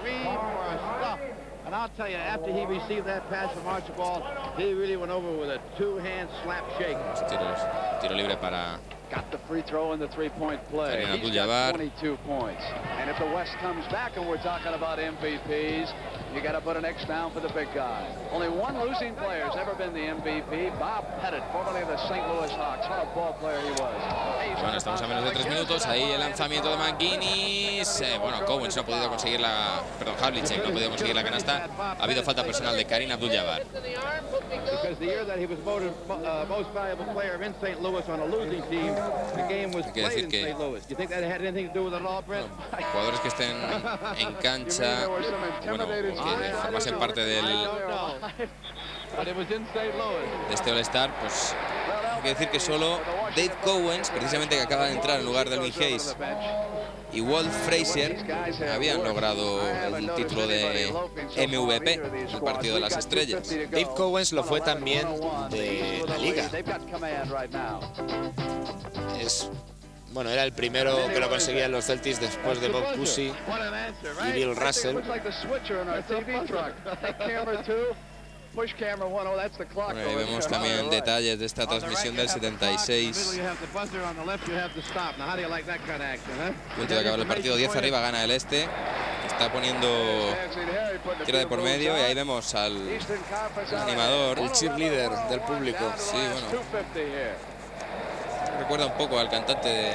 [SPEAKER 1] Tiro libre para
[SPEAKER 4] Got the free throw and the three-point play.
[SPEAKER 1] Kareem
[SPEAKER 4] He's got
[SPEAKER 1] Abdul-Jabbar.
[SPEAKER 4] 22 points. And if the West comes back and we're talking about MVPs, you got to put an X down for the big guy. Only one losing player has ever been the MVP, Bob Pettit, formerly of the St. Louis Hawks. What a ball player he was.
[SPEAKER 1] Bueno, estamos a menos de 3 minutos. Ahí el lanzamiento de McGuinness. Bueno, Cowens no ha podido conseguir la... Perdón, Havlicek no ha podido conseguir la canasta. Ha habido falta personal de Kareem Abdul-Jabbar. Hay que decir que jugadores que estén en cancha, bueno, que formasen parte de este All-Star, pues hay que decir que solo Dave Cowens, precisamente que acaba de entrar en lugar de Elvin Hayes, y Walt Frazier habían logrado el título de MVP del partido de las estrellas.
[SPEAKER 2] Dave Cowens lo fue también de la liga. Bueno, era el primero que lo conseguían los Celtics después de Bob Cousy y Bill Russell.
[SPEAKER 1] Bueno, ahí vemos también detalles de esta transmisión del 76. Punto de acabar el partido, 10 arriba, gana el este. Está poniendo tiro de por medio y ahí vemos al animador,
[SPEAKER 2] el cheerleader del público.
[SPEAKER 1] Sí, bueno. Recuerda un poco al cantante de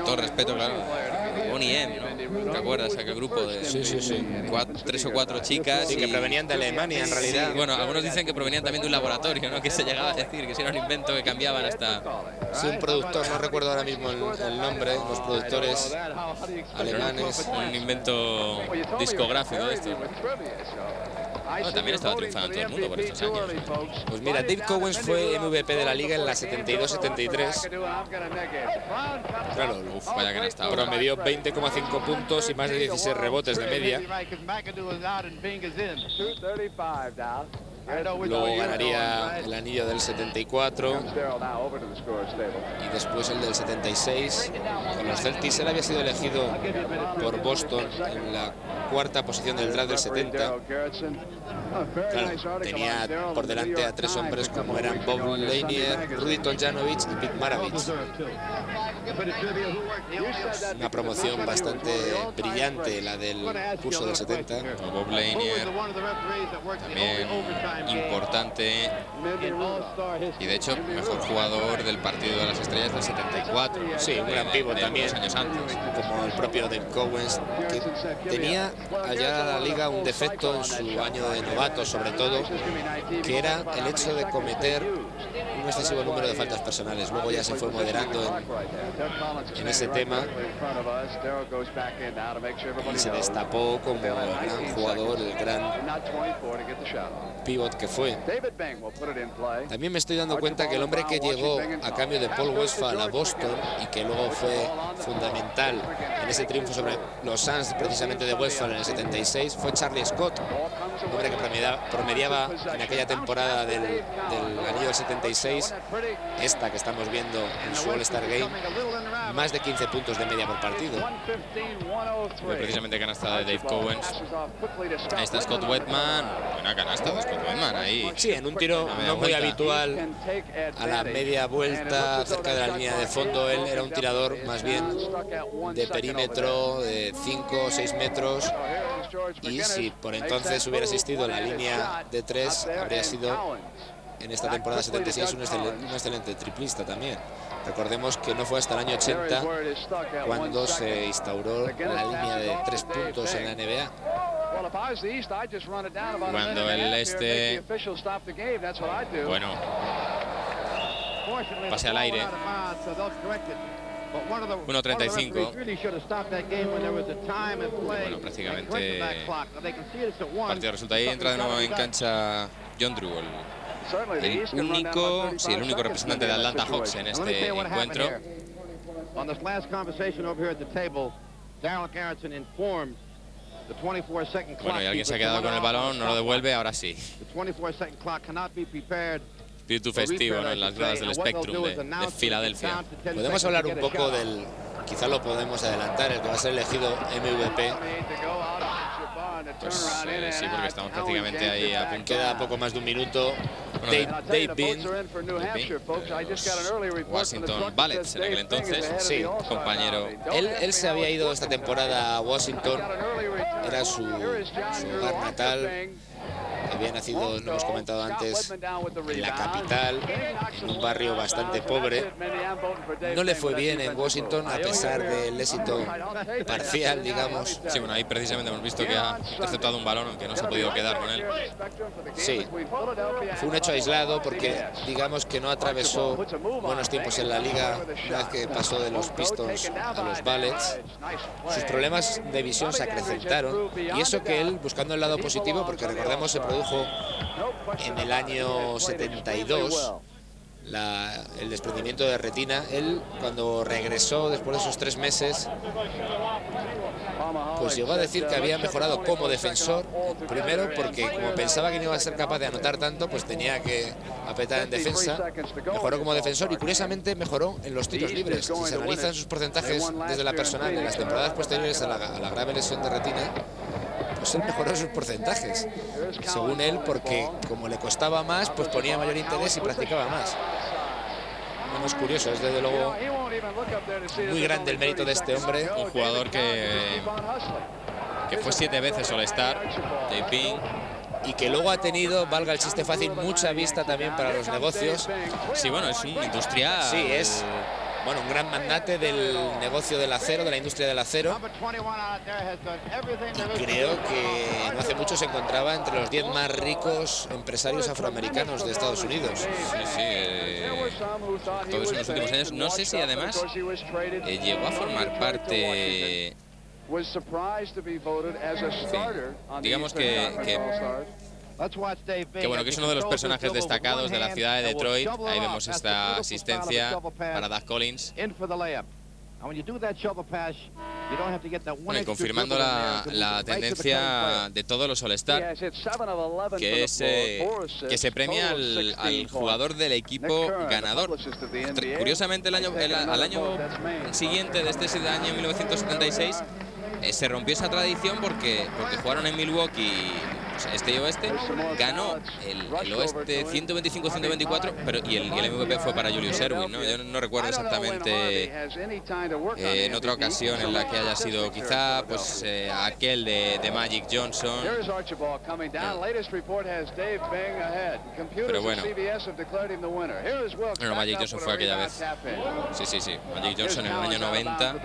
[SPEAKER 1] todo respeto, claro, Bonnie M, ¿no? ¿Te acuerdas? Aquel grupo de 3 o 4 chicas.
[SPEAKER 2] Sí, que provenían de Alemania en realidad.
[SPEAKER 1] Sí, bueno, algunos dicen que provenían también de un laboratorio, ¿no? Que se llegaba a decir que si era un invento que cambiaban hasta...
[SPEAKER 2] Sí, un productor, no recuerdo ahora mismo el nombre, los productores alemanes.
[SPEAKER 1] Un invento discográfico de esto. Bueno, también estaba triunfando todo el mundo por estos años.
[SPEAKER 2] Pues mira, Dave Cowens fue MVP de la liga en la 72-73. Claro,
[SPEAKER 1] vaya que no estaba.
[SPEAKER 2] Promedió 20,5 puntos y más de 16 rebotes de media. Luego ganaría el anillo del 74 y después el del 76. Con los Celtics él había sido elegido por Boston en la cuarta posición del draft del 70. Claro, tenía por delante a 3 hombres como eran Bob Lanier, Rudy Tomjanovich y Pete Maravich. Una promoción bastante brillante la del curso del 70.
[SPEAKER 1] Bob Lanier, también importante, y de hecho mejor jugador del partido de las estrellas del 74.
[SPEAKER 2] Sí, un gran pívot también,
[SPEAKER 1] años antes.
[SPEAKER 2] Como el propio Dave Cowens, que tenía allá la liga un defecto en su año de novato, sobre todo, que era el hecho de cometer un excesivo número de faltas personales. Luego ya se fue moderando en ese tema y se destapó como el gran jugador, el gran pivot que fue. También me estoy dando cuenta que el hombre que llegó a cambio de Paul Westphal a Boston y que luego fue fundamental en ese triunfo sobre los Suns precisamente de Westphal en el 76 fue Charlie Scott, un hombre que promediaba en aquella temporada del anillo del 76, esta que estamos viendo en su All-Star Game, más de 15 puntos de media por partido.
[SPEAKER 1] Precisamente canasta de Dave Cowens. Ahí está Scott Wedman. Buena canasta de Scott Wedman ahí.
[SPEAKER 2] Sí, en un tiro no muy habitual, a la media vuelta, cerca de la línea de fondo. Él era un tirador más bien de perímetro de 5 o 6 metros. Y si por entonces hubiera existido la línea de 3, habría sido en esta temporada 76 un excelente triplista también. Recordemos que no fue hasta el año 80 cuando se instauró la línea de 3 puntos en la NBA.
[SPEAKER 1] Cuando el este, bueno, pase al aire. 1:35. Bueno, prácticamente el partido resulta ahí. Entra de nuevo en cancha John Drewell. El único representante de Atlanta Hawks en este encuentro. Bueno, y alguien se ha quedado con el balón, no lo devuelve, ahora sí. Espíritu festivo, ¿no?, en las gradas del Spectrum de Filadelfia.
[SPEAKER 2] Podemos hablar un poco del, quizá lo podemos adelantar, el que va a ser elegido MVP.
[SPEAKER 1] Pues sí, porque estamos prácticamente ahí a punto.
[SPEAKER 2] Queda poco más de un minuto. Dave Bean,
[SPEAKER 1] Washington Bullets en aquel entonces.
[SPEAKER 2] Sí,
[SPEAKER 1] compañero.
[SPEAKER 2] Él se había ido esta temporada a Washington, era su hogar natal. Había nacido, lo hemos comentado antes, en la capital, en un barrio bastante pobre. No le fue bien en Washington, a pesar del éxito parcial, digamos.
[SPEAKER 1] Sí, bueno, ahí precisamente hemos visto que ha interceptado un balón, aunque no se ha podido quedar con él.
[SPEAKER 2] Sí, fue un hecho aislado porque, digamos, que no atravesó buenos tiempos en la liga una vez que pasó de los Pistons a los Bullets. Sus problemas de visión se acrecentaron, y eso que él, buscando el lado positivo, porque recordemos se produjo en el año 72 el desprendimiento de retina. Él, cuando regresó después de esos 3 meses, pues llegó a decir que había mejorado como defensor. Primero porque, como pensaba que no iba a ser capaz de anotar tanto, pues tenía que apretar en defensa. Mejoró como defensor y, curiosamente, mejoró en los tiros libres. Si se analizan sus porcentajes desde la personal en las temporadas posteriores a la grave lesión de retina, pues él mejoró sus porcentajes, según él, porque como le costaba más, pues ponía mayor interés y practicaba más. Bueno, es curioso, es desde luego muy grande el mérito de este hombre.
[SPEAKER 1] Un jugador que fue 7 veces All-Star, Dave Bean.
[SPEAKER 2] Y que luego ha tenido, valga el chiste fácil, mucha vista también para los negocios.
[SPEAKER 1] Sí, bueno, es un industrial.
[SPEAKER 2] Sí, es... Bueno, un gran magnate del negocio del acero, de la industria del acero. Y creo que no hace mucho se encontraba entre los 10 más ricos empresarios afroamericanos de Estados Unidos.
[SPEAKER 1] Sí, todos en los últimos años. No sé si además llegó a formar parte... Sí, digamos que bueno, que es uno de los personajes destacados de la ciudad de Detroit. Ahí vemos esta asistencia para Doug Collins. Bueno, y confirmando la tendencia de todos los All-Star, que es que se premia al jugador del equipo ganador. Curiosamente, al año siguiente de este año 1976 se rompió esa tradición porque jugaron en Milwaukee, este y oeste, ganó el oeste 125-124, pero y el MVP fue para Julius Erving, ¿no? Yo no recuerdo exactamente en otra ocasión en la que haya sido, quizá pues aquel de Magic Johnson. Pero bueno, Magic Johnson fue aquella vez. Sí, Magic Johnson en el año 90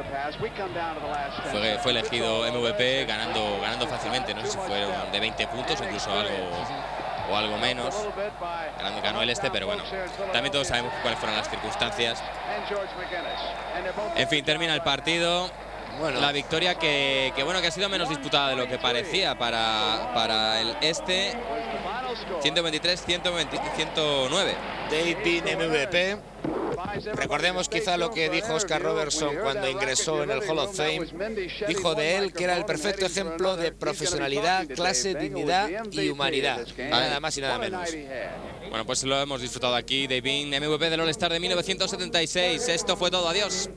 [SPEAKER 1] fue elegido MVP ganando fácilmente, no sé si fueron de 20 puntos o incluso algo menos. Ganó el este, pero bueno, también todos sabemos cuáles fueron las circunstancias. En fin, termina el partido.
[SPEAKER 2] Bueno,
[SPEAKER 1] la victoria que ha sido menos disputada de lo que parecía para el este. 123-109.
[SPEAKER 2] Dave Bean MVP. Recordemos quizá lo que dijo Oscar Robertson cuando ingresó en el Hall of Fame. Dijo de él que era el perfecto ejemplo de profesionalidad, clase, dignidad y humanidad. Nada más y nada menos.
[SPEAKER 1] Bueno, pues lo hemos disfrutado aquí. Dave Bean, MVP del All-Star de 1976. Esto fue todo. Adiós.